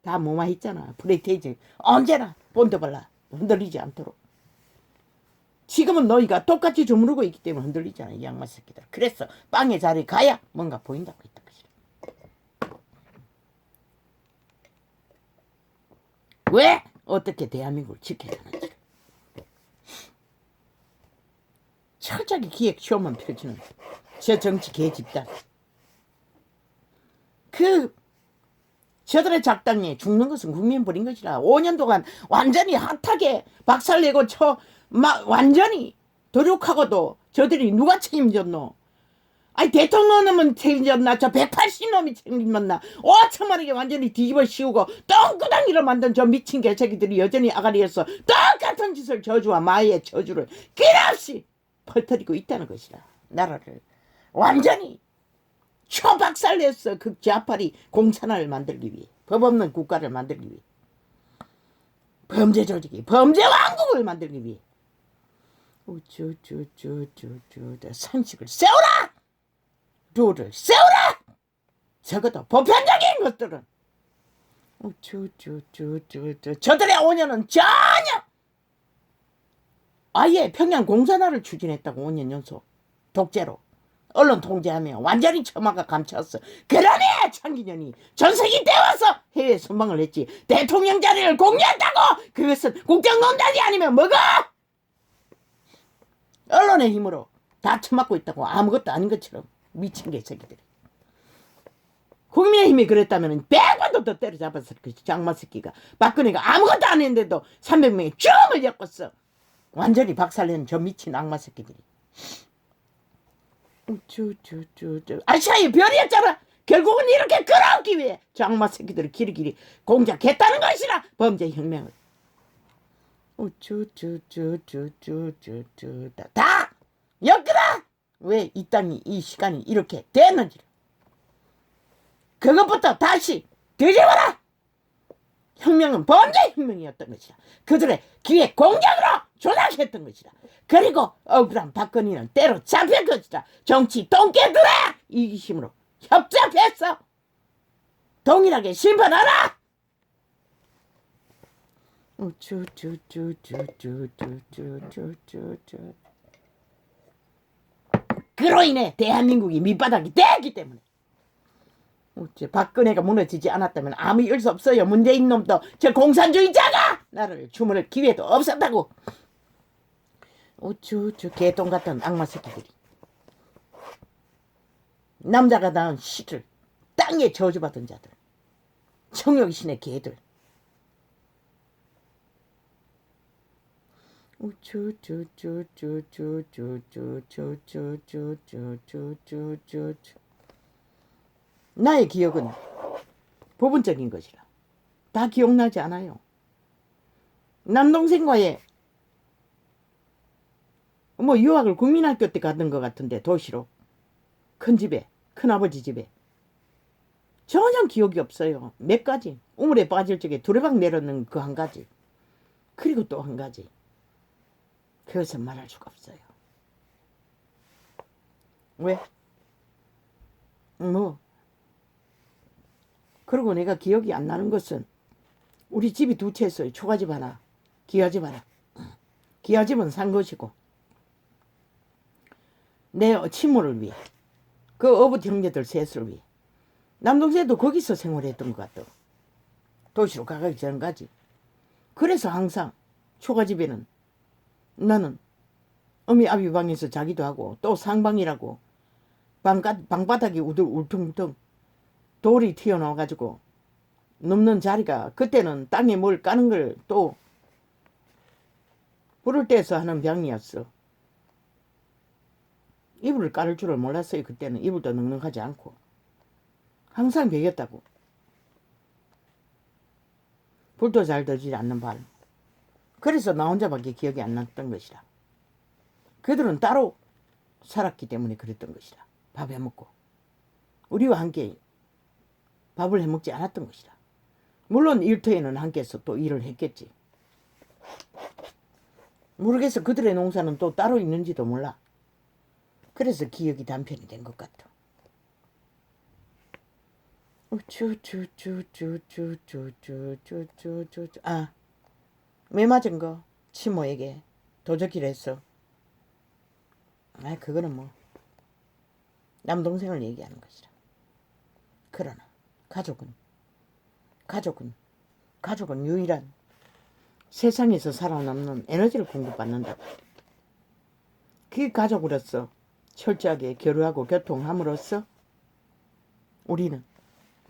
다 무마했잖아. 프레이테이징 언제나 본드발라 흔들리지 않도록. 지금은 너희가 똑같이 주무르고 있기 때문에 흔들리지 않아. 이 양마 새끼들. 그래서 빵의 자리에 가야 뭔가 보인다고 했던 것이다. 왜? 어떻게 대한민국을 지켜야 하는지. 철저하게 기획 쇼만 펼치는 저 정치 개 집단. 저들의 작당에 죽는 것은 국민 버린 것이라. 5년 동안 완전히 핫하게 박살내고 완전히 도륙하고도 저들이 누가 책임졌노? 아니 대통령은 책임졌나? 저 180놈이 책임졌나? 5천만에게 완전히 뒤집어 씌우고 똥구덩이로 만든 저 미친 개새끼들이 여전히 아가리에서 똑같은 짓을 저주와 마의 저주를 끝없이 퍼뜨리고 있다는 것이다. 나라를 완전히 초박살냈어. 그 좌파리 공산화를 만들기 위해, 법 없는 국가를 만들기 위해, 범죄 조직이 범죄 왕국을 만들기 위해 상식을 세우라! 룰을 세우라! 적어도 보편적인 것들은 저들의 5년은 전혀 아예 평양 공산화를 추진했다고. 5년 연속 독재로 언론 통제하며 완전히 처마가 감췄어. 그러니 창기년이 전세기 때 와서 해외 선방을 했지. 대통령 자리를 공유했다고. 그것은 국정농단이 아니면 뭐가? 언론의 힘으로 다 처맞고 있다고. 아무것도 아닌 것처럼 미친 개새끼들이. 국민의힘이 그랬다면 100번도 더 때려잡았을 것이. 장마 새끼가 박근혜가 아무것도 안 했는데도 300명의 줌을 엮었어. 완전히 박살낸 저 미친 악마 새끼들이. 아시아의 별이었잖아. 결국은 이렇게 끌어오기 위해 저 악마 새끼들을 길이길이 공작했다는 것이라. 범죄 혁명을 다 엮으라. 왜 이 땅이 이 시간이 이렇게 됐는지 그것부터 다시 뒤집어라. 혁명은 범죄 혁명이었던 것이다. 그들의 기획 공작으로 조작했던 것이다. 그리고 억울한 박근혜는 때로 잡힐 것이다. 정치 똥개들의 이기심으로 협잡했어. 동일하게 심판하라. 그로 인해 대한민국이 밑바닥이 됐기 때문에 박근혜가 무너지지 않았다면 아무 일 수 없어요. 문재인 놈도 저 공산주의자가 나를 주문할 기회도 없었다고. 개똥 같은 악마 새끼들이 남자가 낳은 씨를 땅에 저주받은 자들, 청욕신의 개들. 나의 기억은 부분적인 것이라 다 기억나지 않아요. 남동생과의 유학을 국민학교 때 갔던 것 같은데, 도시로 큰 집에, 큰아버지 집에 전혀 기억이 없어요. 몇 가지 우물에 빠질 적에 두레박 내려는 그 한 가지, 그리고 또 한 가지, 그것은 말할 수가 없어요. 왜? 그리고 내가 기억이 안 나는 것은 우리 집이 두 채였어요. 초가집 하나, 기와집 하나. 기와집은 산 것이고 내 친모를 위해, 그 어부 형제들 셋을 위해. 남동생도 거기서 생활했던 것 같다. 도시로 가기 전까지. 그래서 항상 초가집에는 나는 어미 아비 방에서 자기도 하고, 또 상방이라고 방바닥이 울퉁불퉁 돌이 튀어나와가지고 눕는 자리가, 그때는 땅에 뭘 까는 걸 또 불을 떼서 하는 병이었어. 이불을 깔을 줄을 몰랐어요. 그때는 이불도 넉넉하지 않고 항상 베겼다고. 불도 잘 들지 않는 발. 그래서 나 혼자밖에 기억이 안 났던 것이라. 그들은 따로 살았기 때문에 그랬던 것이라. 밥 해먹고 우리와 함께 밥을 해먹지 않았던 것이라. 물론 일터에는 함께해서 또 일을 했겠지. 모르겠어. 그들의 농사는 또 따로 있는지도 몰라. 그래서 기억이 단편이 된 것 같아. 왜 맞은 거? 치모에게 도적질 했어. 그거는 남동생을 얘기하는 것이라. 그러나 가족은 유일한 세상에서 살아남는 에너지를 공급받는다고. 그 가족으로서 철저하게 교류하고 교통함으로써 우리는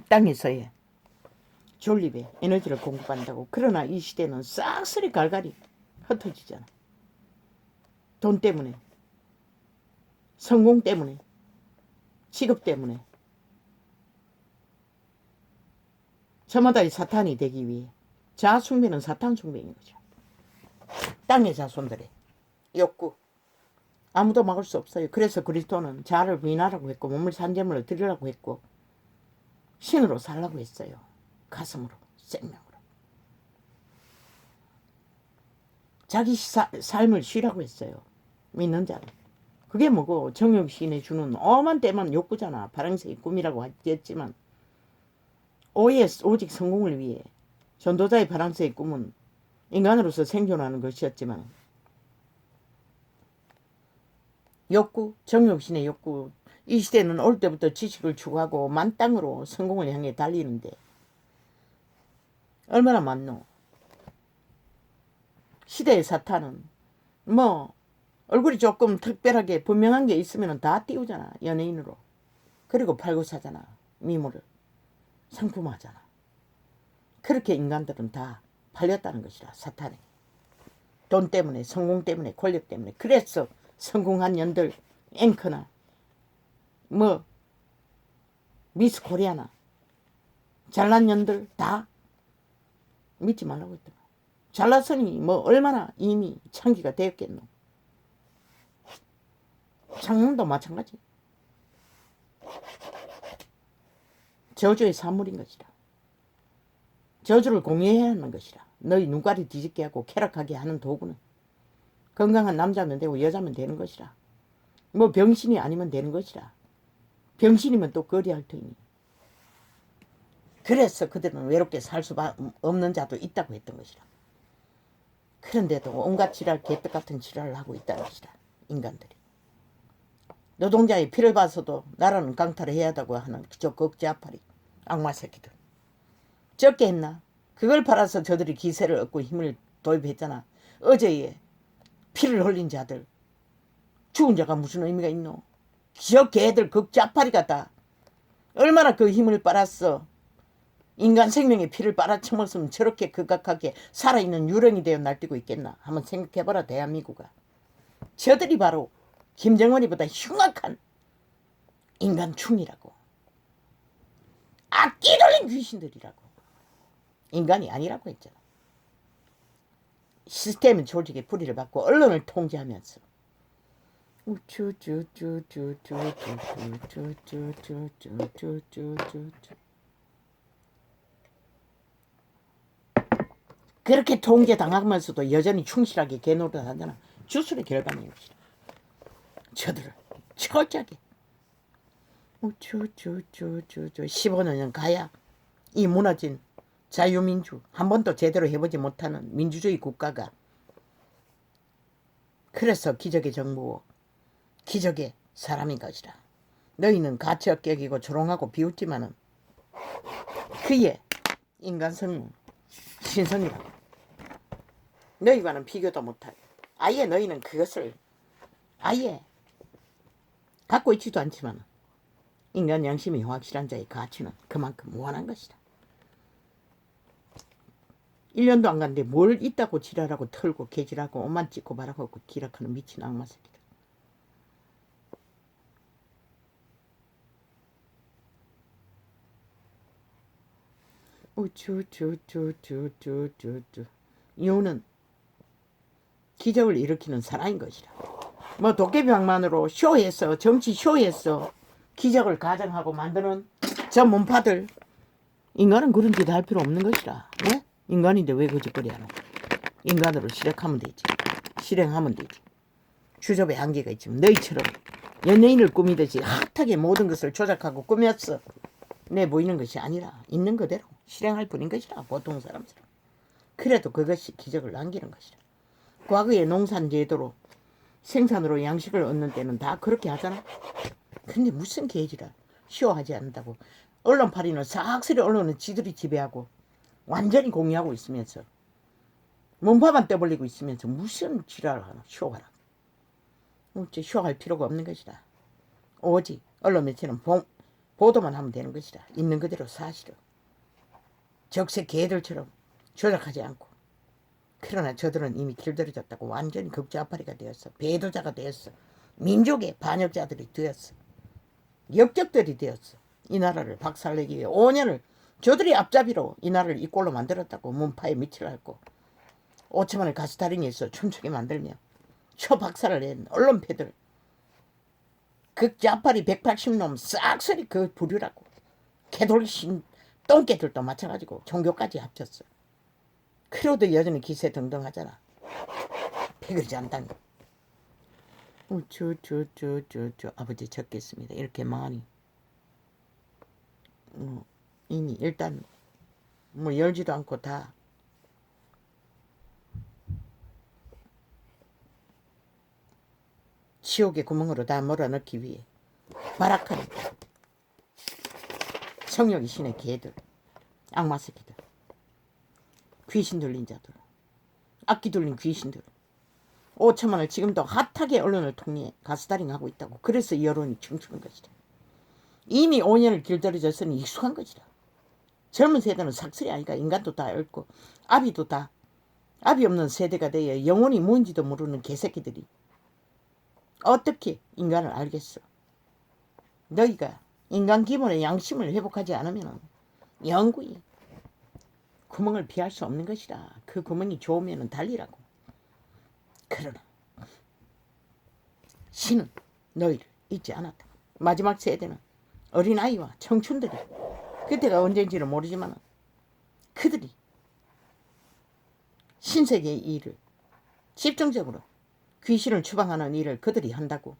땅에서의 존립에 에너지를 공급한다고. 그러나 이 시대는 싹쓸이 갈갈이 흩어지잖아. 돈 때문에, 성공 때문에, 직업 때문에, 저마다의 사탄이 되기 위해. 자아숭배는 사탄 숭배인 거죠. 땅의 자손들의 욕구. 아무도 막을 수 없어요. 그래서 그리스도는 자아를 부인하라고 했고 몸을 산제물로 드리라고 했고 신으로 살라고 했어요. 가슴으로, 생명으로. 자기 삶을 쉬라고 했어요. 믿는 자는. 그게 뭐고 정욕신에 주는 엄한 때만 욕구잖아. 파랑새의 꿈이라고 했지만 오직 성공을 위해 전도자의 파랑새의 꿈은 인간으로서 생존하는 것이었지만 욕구, 정욕신의 욕구. 이 시대는 올 때부터 지식을 추구하고 만땅으로 성공을 향해 달리는데 얼마나 많노. 시대의 사탄은 뭐 얼굴이 조금 특별하게 분명한 게 있으면 다 띄우잖아. 연예인으로. 그리고 팔고 사잖아. 미모를. 상품화하잖아. 그렇게 인간들은 다 팔렸다는 것이라. 사탄에. 돈 때문에, 성공 때문에, 권력 때문에. 그래서 성공한 년들, 앵커나 뭐 미스 코리아나 잘난 년들 다 믿지 말라고 했더라. 잘났으니 뭐 얼마나 이미 창기가 되었겠노. 장문도 마찬가지. 저주의 산물인 것이라. 저주를 공유해야 하는 것이라. 너희 눈깔이 뒤집게 하고 쾌락하게 하는 도구는 건강한 남자면 되고 여자면 되는 것이라. 뭐 병신이 아니면 되는 것이라. 병신이면 또 거리할 터이니. 그래서 그들은 외롭게 살 수밖에 없는 자도 있다고 했던 것이라. 그런데도 온갖 지랄, 개떡 같은 지랄을 하고 있다는 것이라. 인간들이. 노동자의 피를 봐서도 나라는 강탈을 해야 한다고 하는 저 극좌파리 악마 새끼들. 적게 했나? 그걸 팔아서 저들이 기세를 얻고 힘을 도입했잖아. 어제에 피를 흘린 자들. 죽은 자가 무슨 의미가 있노? 저 개들 극좌파리 같다. 얼마나 그 힘을 빨았어. 인간 생명의 피를 빨아쳐먹었으면 저렇게 극악하게 살아있는 유령이 되어 날뛰고 있겠나. 한번 생각해봐라. 대한민국아. 저들이 바로 김정은이보다 흉악한 인간충이라고. 악기 돌린 귀신들이라고. 인간이 아니라고 했잖아. 시스템 조직의 뿌리를 받고 언론을 통제하면서 그렇게 통제당하면서도 여전히 충실하게 개노릇 하잖아. 주술의 결과인 것이다. 저들을 철저하게 15년 가야 이 무너진 자유민주 한 번도 제대로 해보지 못하는 민주주의 국가가 그래서 기적의 정부고 기적의 사람인 것이라. 너희는 가치업격이고 조롱하고 비웃지만은 그의 인간성은 신성이라고. 너희와는 비교도 못할. 아예 너희는 그것을 아예 갖고 있지도 않지만 인간 양심이 확실한 자의 가치는 그만큼 무한한 것이다. 1년도 안 갔는데 뭘 있다고 지랄하고 털고 개질하고 옷만 찍고 말하고 기락하는 미친 악마 새끼들. 이유는 기적을 일으키는 사람인 것이라. 뭐 도깨비방만으로 쇼에서 정치 쇼에서 기적을 가정하고 만드는 저 몸파들. 인간은 그런 짓 할 필요 없는 것이라. 네? 인간인데 왜 거짓거리 하노? 인간으로 실행하면 되지. 실행하면 되지. 주접의 한계가 있지만 너희처럼 연예인을 꾸미듯이 핫하게 모든 것을 조작하고 꾸몄어. 내 보이는 것이 아니라 있는 그대로 실행할 뿐인 것이라. 보통 사람처럼. 그래도 그것이 기적을 남기는 것이라. 과거의 농산제도로 생산으로 양식을 얻는 때는 다 그렇게 하잖아. 근데 무슨 개지라. 쇼하지 않는다고. 언론파리는 싹쓸이 언론은 지들이 지배하고 완전히 공유하고 있으면서 몸파만 떠벌리고 있으면서 무슨 지랄을 하나. 쇼하라. 어째 쇼할 필요가 없는 것이다. 오직 언론 매체는 보도만 하면 되는 것이다. 있는 그대로 사실을 적색 개들처럼 조작하지 않고 그러나 저들은 이미 길들여졌다고 완전히 극좌파리가 되었어. 배도자가 되었어. 민족의 반역자들이 되었어. 역적들이 되었어. 이 나라를 박살내기 위해 5년을 저들이 앞잡이로 이 나라를 이 꼴로 만들었다고. 문파에 밑을 앓고 5천만을 가스다링에서 춤추게 만들며 초박살을 낸 언론패들 극좌파리 180놈 싹쓸이 그 부류라고. 개돌신 똥개들도 마찬가지고 종교까지 합쳤어. 그래도 여전히 기세등등하잖아. 패거리지 않다니. 저 아버지 적겠습니다. 이렇게 많이 이미 일단 뭐 열지도 않고 다 지옥의 구멍으로 다 몰아넣기 위해 발악하는 성령의 신의 개들, 악마 새끼들, 귀신 들린 자들, 악기 들린 귀신들 5천만을 지금도 핫하게 언론을 통해 가스다링하고 있다고. 그래서 여론이 춤추는 것이다. 이미 5년을 길들여졌으니 익숙한 것이다. 젊은 세대는 삭슬이 아니까 인간도 다 얽고 아비도 다 아비 없는 세대가 되어 영혼이 뭔지도 모르는 개새끼들이 어떻게 인간을 알겠어. 너희가 인간 기본의 양심을 회복하지 않으면 영구히 구멍을 피할 수 없는 것이다. 그 구멍이 좋으면 달리라고. 그러나 신은 너희를 잊지 않았다. 마지막 세대는 어린아이와 청춘들이 그때가 언제인지는 모르지만 그들이 신세계의 일을 집중적으로 귀신을 추방하는 일을 그들이 한다고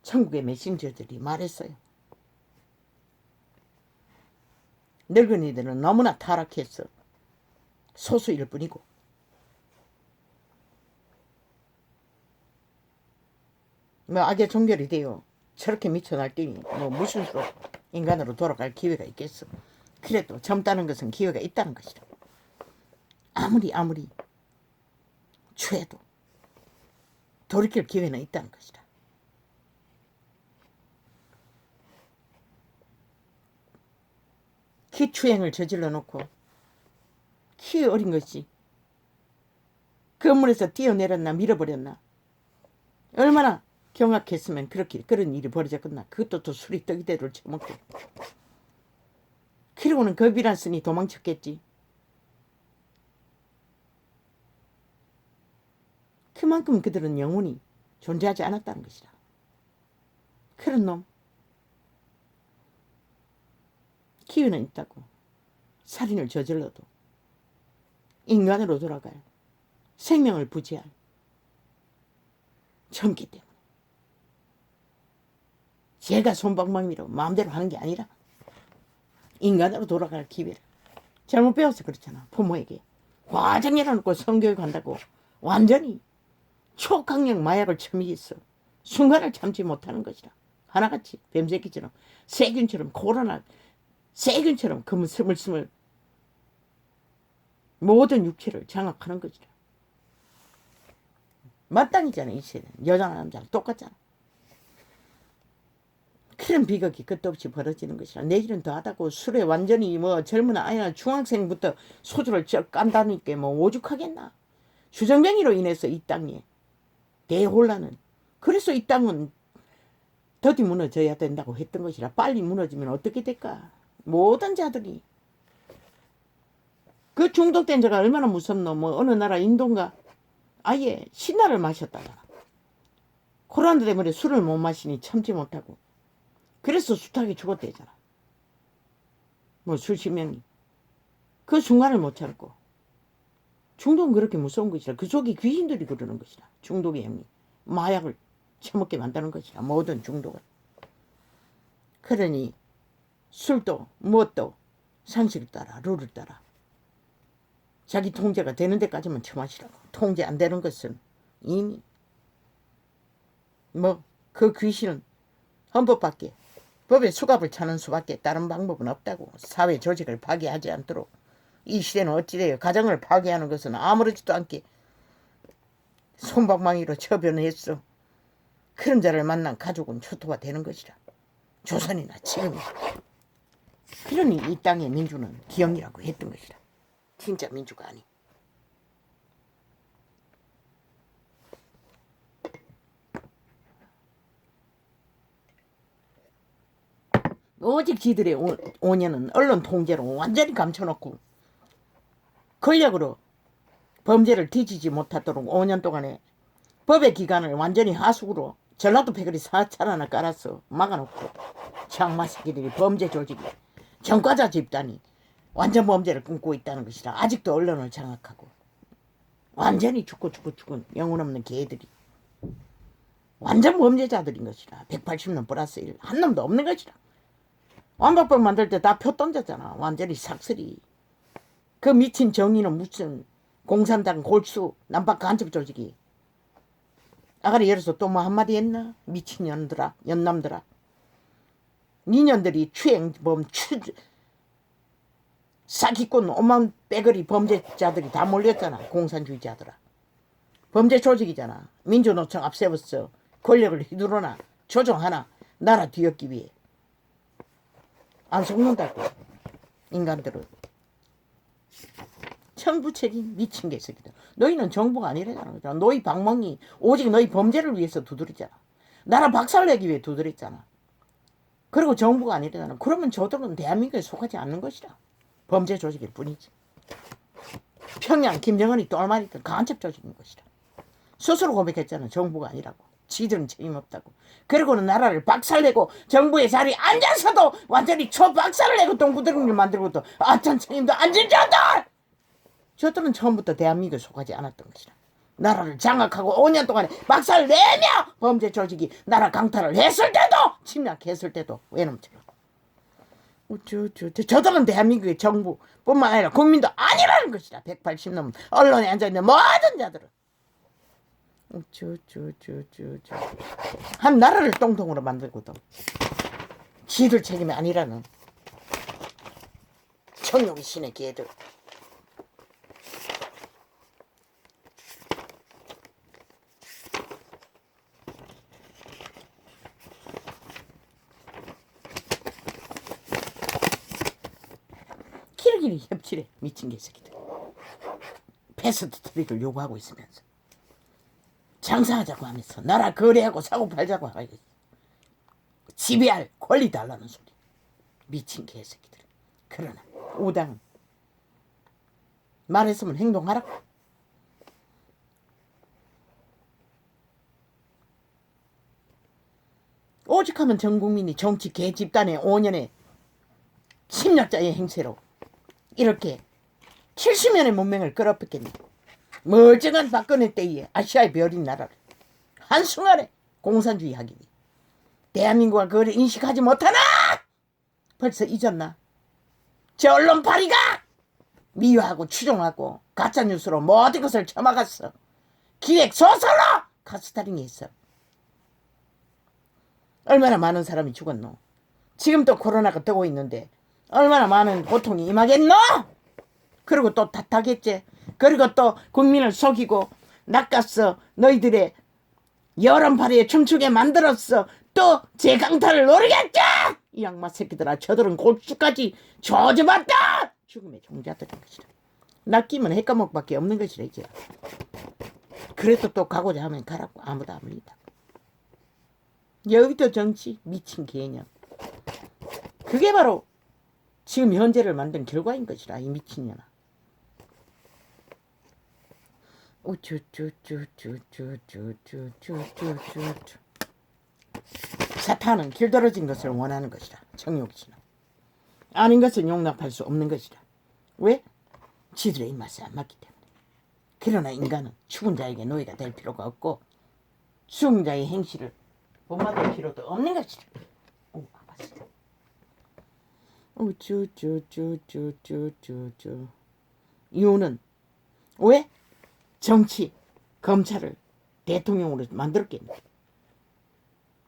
천국의 메신저들이 말했어요. 늙은이들은 너무나 타락해서 소수일 뿐이고 뭐 악의 종결이 되어 저렇게 미쳐날 때니 뭐 무슨 수로 인간으로 돌아갈 기회가 있겠어. 그래도 젊다는 것은 기회가 있다는 것이다. 아무리 취해도 돌이킬 기회는 있다는 것이다. 기추행을 저질러 놓고 키 어린 것이 건물에서 뛰어내렸나 밀어버렸나. 얼마나 경악했으면 그렇게 그런 일이 벌어졌겠나. 그것도 또 술이 떡이대로를 처먹고. 그리고는 겁이 났으니 도망쳤겠지. 그만큼 그들은 영혼이 존재하지 않았다는 것이다. 그런 놈 기회는 있다고. 살인을 저질러도 인간으로 돌아갈 생명을 부지할 젊기 때문에 제가 손방망이로 마음대로 하는 게 아니라 인간으로 돌아갈 기회를 잘못 배워서 그렇잖아. 부모에게 과정이라놓고 성교육 한다고 완전히 초강력 마약을 처미했어. 순간을 참지 못하는 것이라. 하나같이 뱀새끼처럼 세균처럼 코로나 세균처럼 그 스물스물 모든 육체를 장악하는 것이라. 마땅이잖아. 이 세대는 여자나 남자나 똑같잖아. 그런 비극이 끝도 없이 벌어지는 것이라. 내일은 더하다고 술에 완전히 뭐 젊은 아이나 중학생부터 소주를 쩍 깐다니까 뭐 오죽하겠나. 주정뱅이로 인해서 이 땅에 대혼란은. 그래서 이 땅은 더디 무너져야 된다고 했던 것이라. 빨리 무너지면 어떻게 될까. 모든 자들이 그 중독된 자가 얼마나 무섭노. 뭐 어느 나라 인도인가 아예 신나를 마셨다잖아. 코로나 때문에 술을 못 마시니 참지 못하고 그래서 숱하게 죽었대잖아. 뭐 수십 명이. 그 순간을 못 참고. 중독은 그렇게 무서운 것이라. 그 속에 귀신들이 그러는 것이라. 중독의 영이 마약을 처먹게 만드는 것이라. 모든 중독은. 그러니 술도 무엇도 상식을 따라 룰을 따라 자기 통제가 되는 데까지만 처마시라고. 통제 안 되는 것은 이미 뭐 그 귀신은 헌법밖에 법의 수갑을 차는 수밖에 다른 방법은 없다고. 사회 조직을 파괴하지 않도록. 이 시대는 어찌되어 가정을 파괴하는 것은 아무렇지도 않게 손방망이로 처변했어. 그런 자를 만난 가족은 초토화 되는 것이라. 조선이나 지금이나. 그러니 이 땅의 민주는 기영이라고 했던 것이라. 진짜 민주가 아니. 오직 지들의 5년은 언론 통제로 완전히 감춰놓고 권력으로 범죄를 뒤지지 못하도록 5년 동안에 법의 기관을 완전히 하수구로 전라도 패거리 사찰 하나 깔아서 막아놓고 장마 새끼들이 범죄 조직이 전과자 집단이 완전 범죄를 꿈꾸고 있다는 것이라. 아직도 언론을 장악하고 완전히 죽고 영혼 없는 개들이 완전 범죄자들인 것이라. 180년 플러스 1 한 놈도 없는 것이라. 완박법 만들 때 다 표 던졌잖아. 완전히 삭슬이. 그 미친 정의는 무슨 공산당 골수 남박 간첩 조직이 아가리 열어서 또 뭐 한마디 했나? 미친 연남들아. 니년들이 추행범 사기꾼 오만 빼거리 범죄자들이 다 몰렸잖아. 공산주의자들아. 범죄 조직이잖아. 민주노총 앞세웠어. 권력을 휘두르나 조종하나 나라 뒤엎기 위해. 안 속는다고 인간들은. 정부 책임 미친 개새끼들. 너희는 정부가 아니래잖아. 너희 방망이 오직 너희 범죄를 위해서 두드리잖아. 나라 박살내기 위해 두드렸잖아. 그리고 정부가 아니래잖아. 그러면 저들은 대한민국에 속하지 않는 것이라. 범죄 조직일 뿐이지. 평양 김정은이 똘마니든 간첩 조직인 것이라. 스스로 고백했잖아. 정부가 아니라고. 지들은 책임없다고. 그리고는 나라를 박살내고 정부의 자리에 앉아서도 완전히 초박살을 내고 동구들을 만들고 또 아찬 책임도 안 진 자들! 저들은 처음부터 대한민국에 속하지 않았던 것이라. 나라를 장악하고 5년 동안에 박살 내며 범죄 조직이 나라 강탈을 했을 때도 침략했을 때도 외놈처럼 저들은 대한민국의 정부뿐만 아니라 국민도 아니라는 것이다. 180년 언론에 앉아있는 모든 자들은 한 나라를 똥통으로 만들고도 지들 책임이 아니라는 청룡이 신의 개들. 키르기는 협치래. 미친 개새끼들. 패스트 트릭을 요구하고 있으면서 장사하자고 하면서 나라 거래하고 사고 팔자고 하고 지배할 권리 달라는 소리. 미친 개새끼들. 그러나 우당은 말했으면 행동하라고. 오직하면 전 국민이 정치 개 집단의 5년의 침략자의 행세로 이렇게 70년의 문명을 끌어뺏겠네. 멀쩡한 박근혜 때에 아시아의 별인 나라를 한순간에 공산주의 하기 위해 대한민국과 그걸 인식하지 못하나? 벌써 잊었나? 저 언론파리가 미화하고 추종하고 가짜뉴스로 모든 것을 처막았어. 기획 소설로 카스타링 했어. 얼마나 많은 사람이 죽었노? 지금 또 코로나가 뜨고 있는데 얼마나 많은 고통이 임하겠노? 그리고 또 탓하겠지. 그리고 또 국민을 속이고 낚았어. 너희들의 여론파리에 춤추게 만들었어. 또 재강탈을 노리겠지. 이 양마 새끼들아. 저들은 골수까지 저주받다. 죽음의 종자들인 것이라. 낚이면 핵과목밖에 없는 것이라 이제. 그래도 또 가고자 하면 가라고. 아무도 안 물린다. 여의도 정치 미친 개념. 그게 바로 지금 현재를 만든 결과인 것이라. 이 미친년아. 사탄은 길들어진 것을 원하는 것이라. 정욕이시나. 아닌 것은 용납할 수 없는 것이라. 왜? 지들의 입맛에 안 맞기 때문에. 그러나 인간은 죽은 자에게 노예가 될 필요가 없고 죽은 자의 행실을 본받을 필요도 없는 것이라. 오, 아팠어. 이유는 왜? 정치, 검찰을 대통령으로 만들었겠네.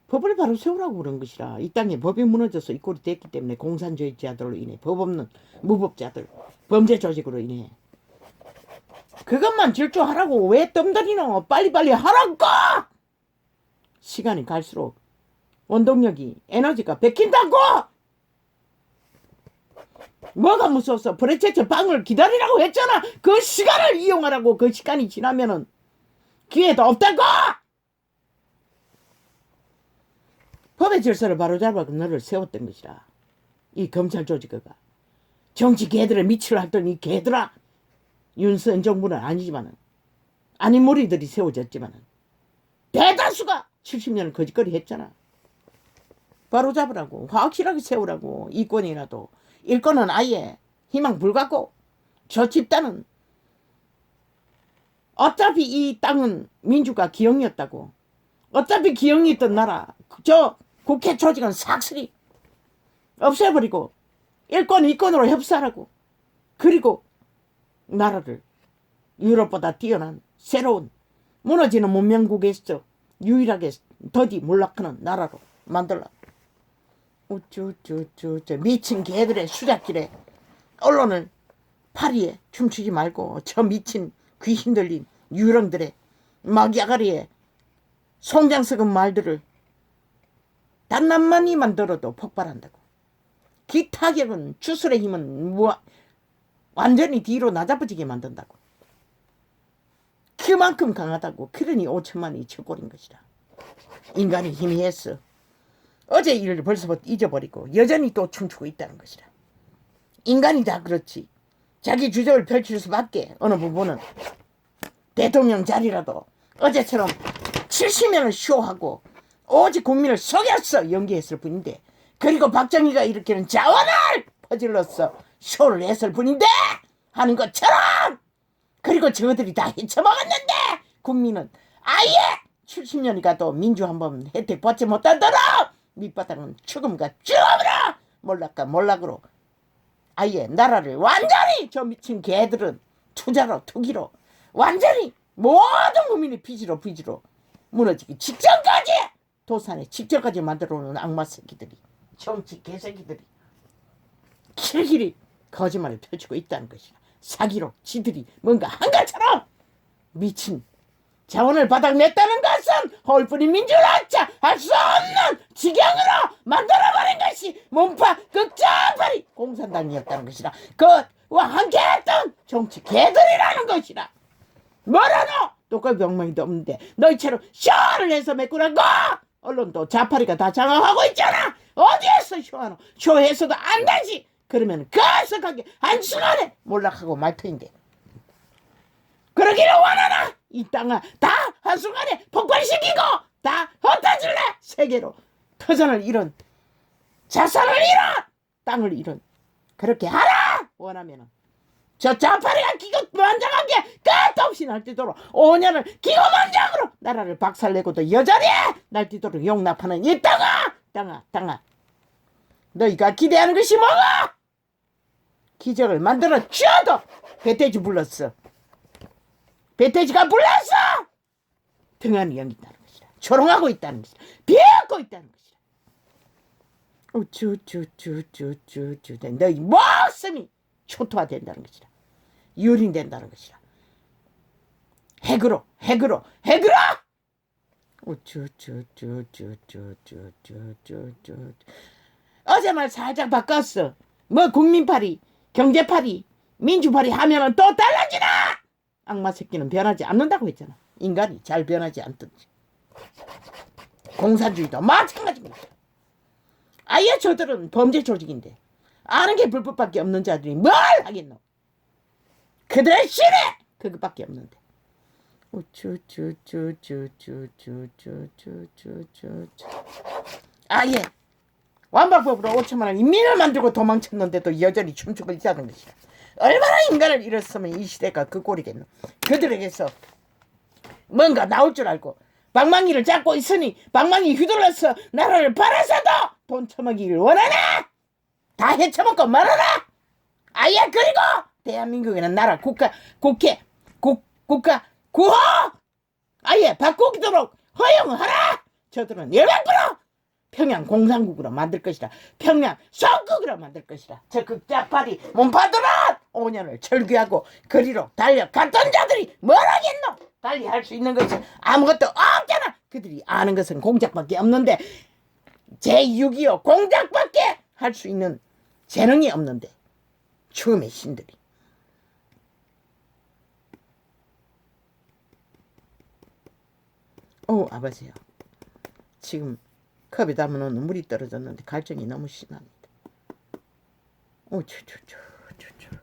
법을 바로 세우라고 그런 것이라. 이 땅에 법이 무너져서 이 꼴이 됐기 때문에 공산주의자들로 인해 법 없는 무법자들, 범죄 조직으로 인해 그것만 질주하라고 왜 뜸들이노? 빨리빨리 하라고! 시간이 갈수록 원동력이 에너지가 뺏긴다고! 뭐가 무서워서 브레체트 방을 기다리라고 했잖아. 그 시간을 이용하라고. 그 시간이 지나면은 기회도 없다고. 법의 질서를 바로잡아 너를 세웠던 것이라. 이 검찰 조직가 정치 개들의 밑을 하던 이 개들아. 윤석열 정부는 아니지만은 아닌 무리들이 세워졌지만은 대다수가 70년을 거짓거리 했잖아. 바로 잡으라고, 확실하게 세우라고. 이권이라도 일권은 아예 희망 불가고, 저 집단은 어차피 이 땅은 민주가 기영이었다고. 어차피 기영이 있던 나라 저 국회 조직은 삭슬이 없애버리고 일권 이권으로 협사하라고. 그리고 나라를 유럽보다 뛰어난 새로운 무너지는 문명국에서 유일하게 더디 몰락하는 나라로 만들라. 우쭈쭈쭈 미친 개들의 수작질에 언론을 파리에 춤추지 말고 저 미친 귀신 들린 유령들의 막야가리에 송장 썩은 말들을 단남만이만 들어도 폭발한다고. 기타격은 주술의 힘은 완전히 뒤로 나잡아지게 만든다고. 그만큼 강하다고. 그러니 5천만이 첫골인 것이다. 인간의 힘이 했어. 어제 일을 벌써부터 잊어버리고 여전히 또 춤추고 있다는 것이다. 인간이 다 그렇지. 자기 주장을 펼칠 수밖에. 어느 부분은 대통령 자리라도 어제처럼 70년을 쇼하고 오직 국민을 속였어 연기했을 뿐인데, 그리고 박정희가 일으키는 자원을 퍼질러서 쇼를 했을 뿐인데 하는 것처럼, 그리고 저들이 다 헤쳐먹었는데 국민은 아예 70년이 가도 민주 한번 혜택 받지 못하도록 밑바닥은 죽음과 죽음으로 몰락과 몰락으로 아예 나라를 완전히 저 미친 개들은 투자로 투기로 완전히 모든 국민의 빚으로 무너지기 직전까지, 도산에 직전까지 만들어놓은 악마 새끼들이, 정치 개새끼들이 길길이 거짓말을 펼치고 있다는 것이야. 사기로 지들이 뭔가 한 것처럼 미친 자원을 바닥냈다는 것은 홀뿐인 민주를 할 수 없는 지경으로 만들어버린 것이 문파 극장파리 공산당이었다는 것이라. 그와 함께했던 정치 개들이라는 것이라. 뭐라노? 똑같이 병망이도 없는데 너희처럼 쇼를 해서 메꾸라고. 언론도 자파리가 다 장악하고 있잖아. 어디에서 쇼하노? 쇼해서도 안 되지. 그러면 가석하게 한순간에 몰락하고 말 터인데, 그러기를 원하나? 이 땅을 다 한순간에 폭발시키고 다 흩어질래? 세계로 터전을 잃은, 자산을 잃은, 땅을 잃은, 그렇게 하라 원하면은 저 자파리가 기고만장하게 끝도 없이 날뛰도록 5년을 기고만장으로 나라를 박살내고도 여전히 날뛰도록 용납하는 이 땅아 너희가 기대하는 것이 뭐가? 기적을 만들어 주어도 배돼지 불렀어. 배돼지가 불렀어. 등한히 여긴다는 것이다. 조롱하고 있다는 것이다. 비웃고 있다는 것이다. 너희 목숨이 초토화된다는 것이다. 유린된다는 것이다. 핵으로. 어제 말 살짝 바꿨어. 뭐 국민파리, 경제파리, 민주파리 하면은 또 달라지나? 악마 새끼는 변하지 않는다고 했잖아. 인간이 잘 변하지 않든지. 공산주의도 마찬가지입니다. 아예 저들은 범죄 조직인데 아는 게 불법밖에 없는 자들이 뭘 하겠노? 그들의 신에 그것밖에 없는데. 아예 완박법으로 5천만 원 인민을 만들고 도망쳤는데도 여전히 춤추고 있다는 것이야. 얼마나 인간을 잃었으면 이 시대가 그 꼴이겠노. 그들에게서 뭔가 나올 줄 알고 방망이를 잡고 있으니 방망이 휘둘러서 나라를 팔아서도 돈 처먹이길 원하나? 다 해쳐먹고 말아라. 아예 그리고 대한민국에는 나라 국가 구호 아예 바꾸도록 허용하라. 저들은 100% 평양 공산국으로 만들 것이다. 평양 성국으로 만들 것이다. 저 극자파리 몸파들은 5년을 절규하고 거리로 달려갔던 자들이 뭘 하겠노? 달리 할 수 있는 것이 아무것도 없잖아. 그들이 아는 것은 공작밖에 없는데, 제6.25 공작밖에 할 수 있는 재능이 없는데, 처음에 신들이. 아버지요. 지금 컵에 담아놓은 물이 떨어졌는데 갈증이 너무 심합니다. 어, 쭈쭈쭈, 쭈쭈.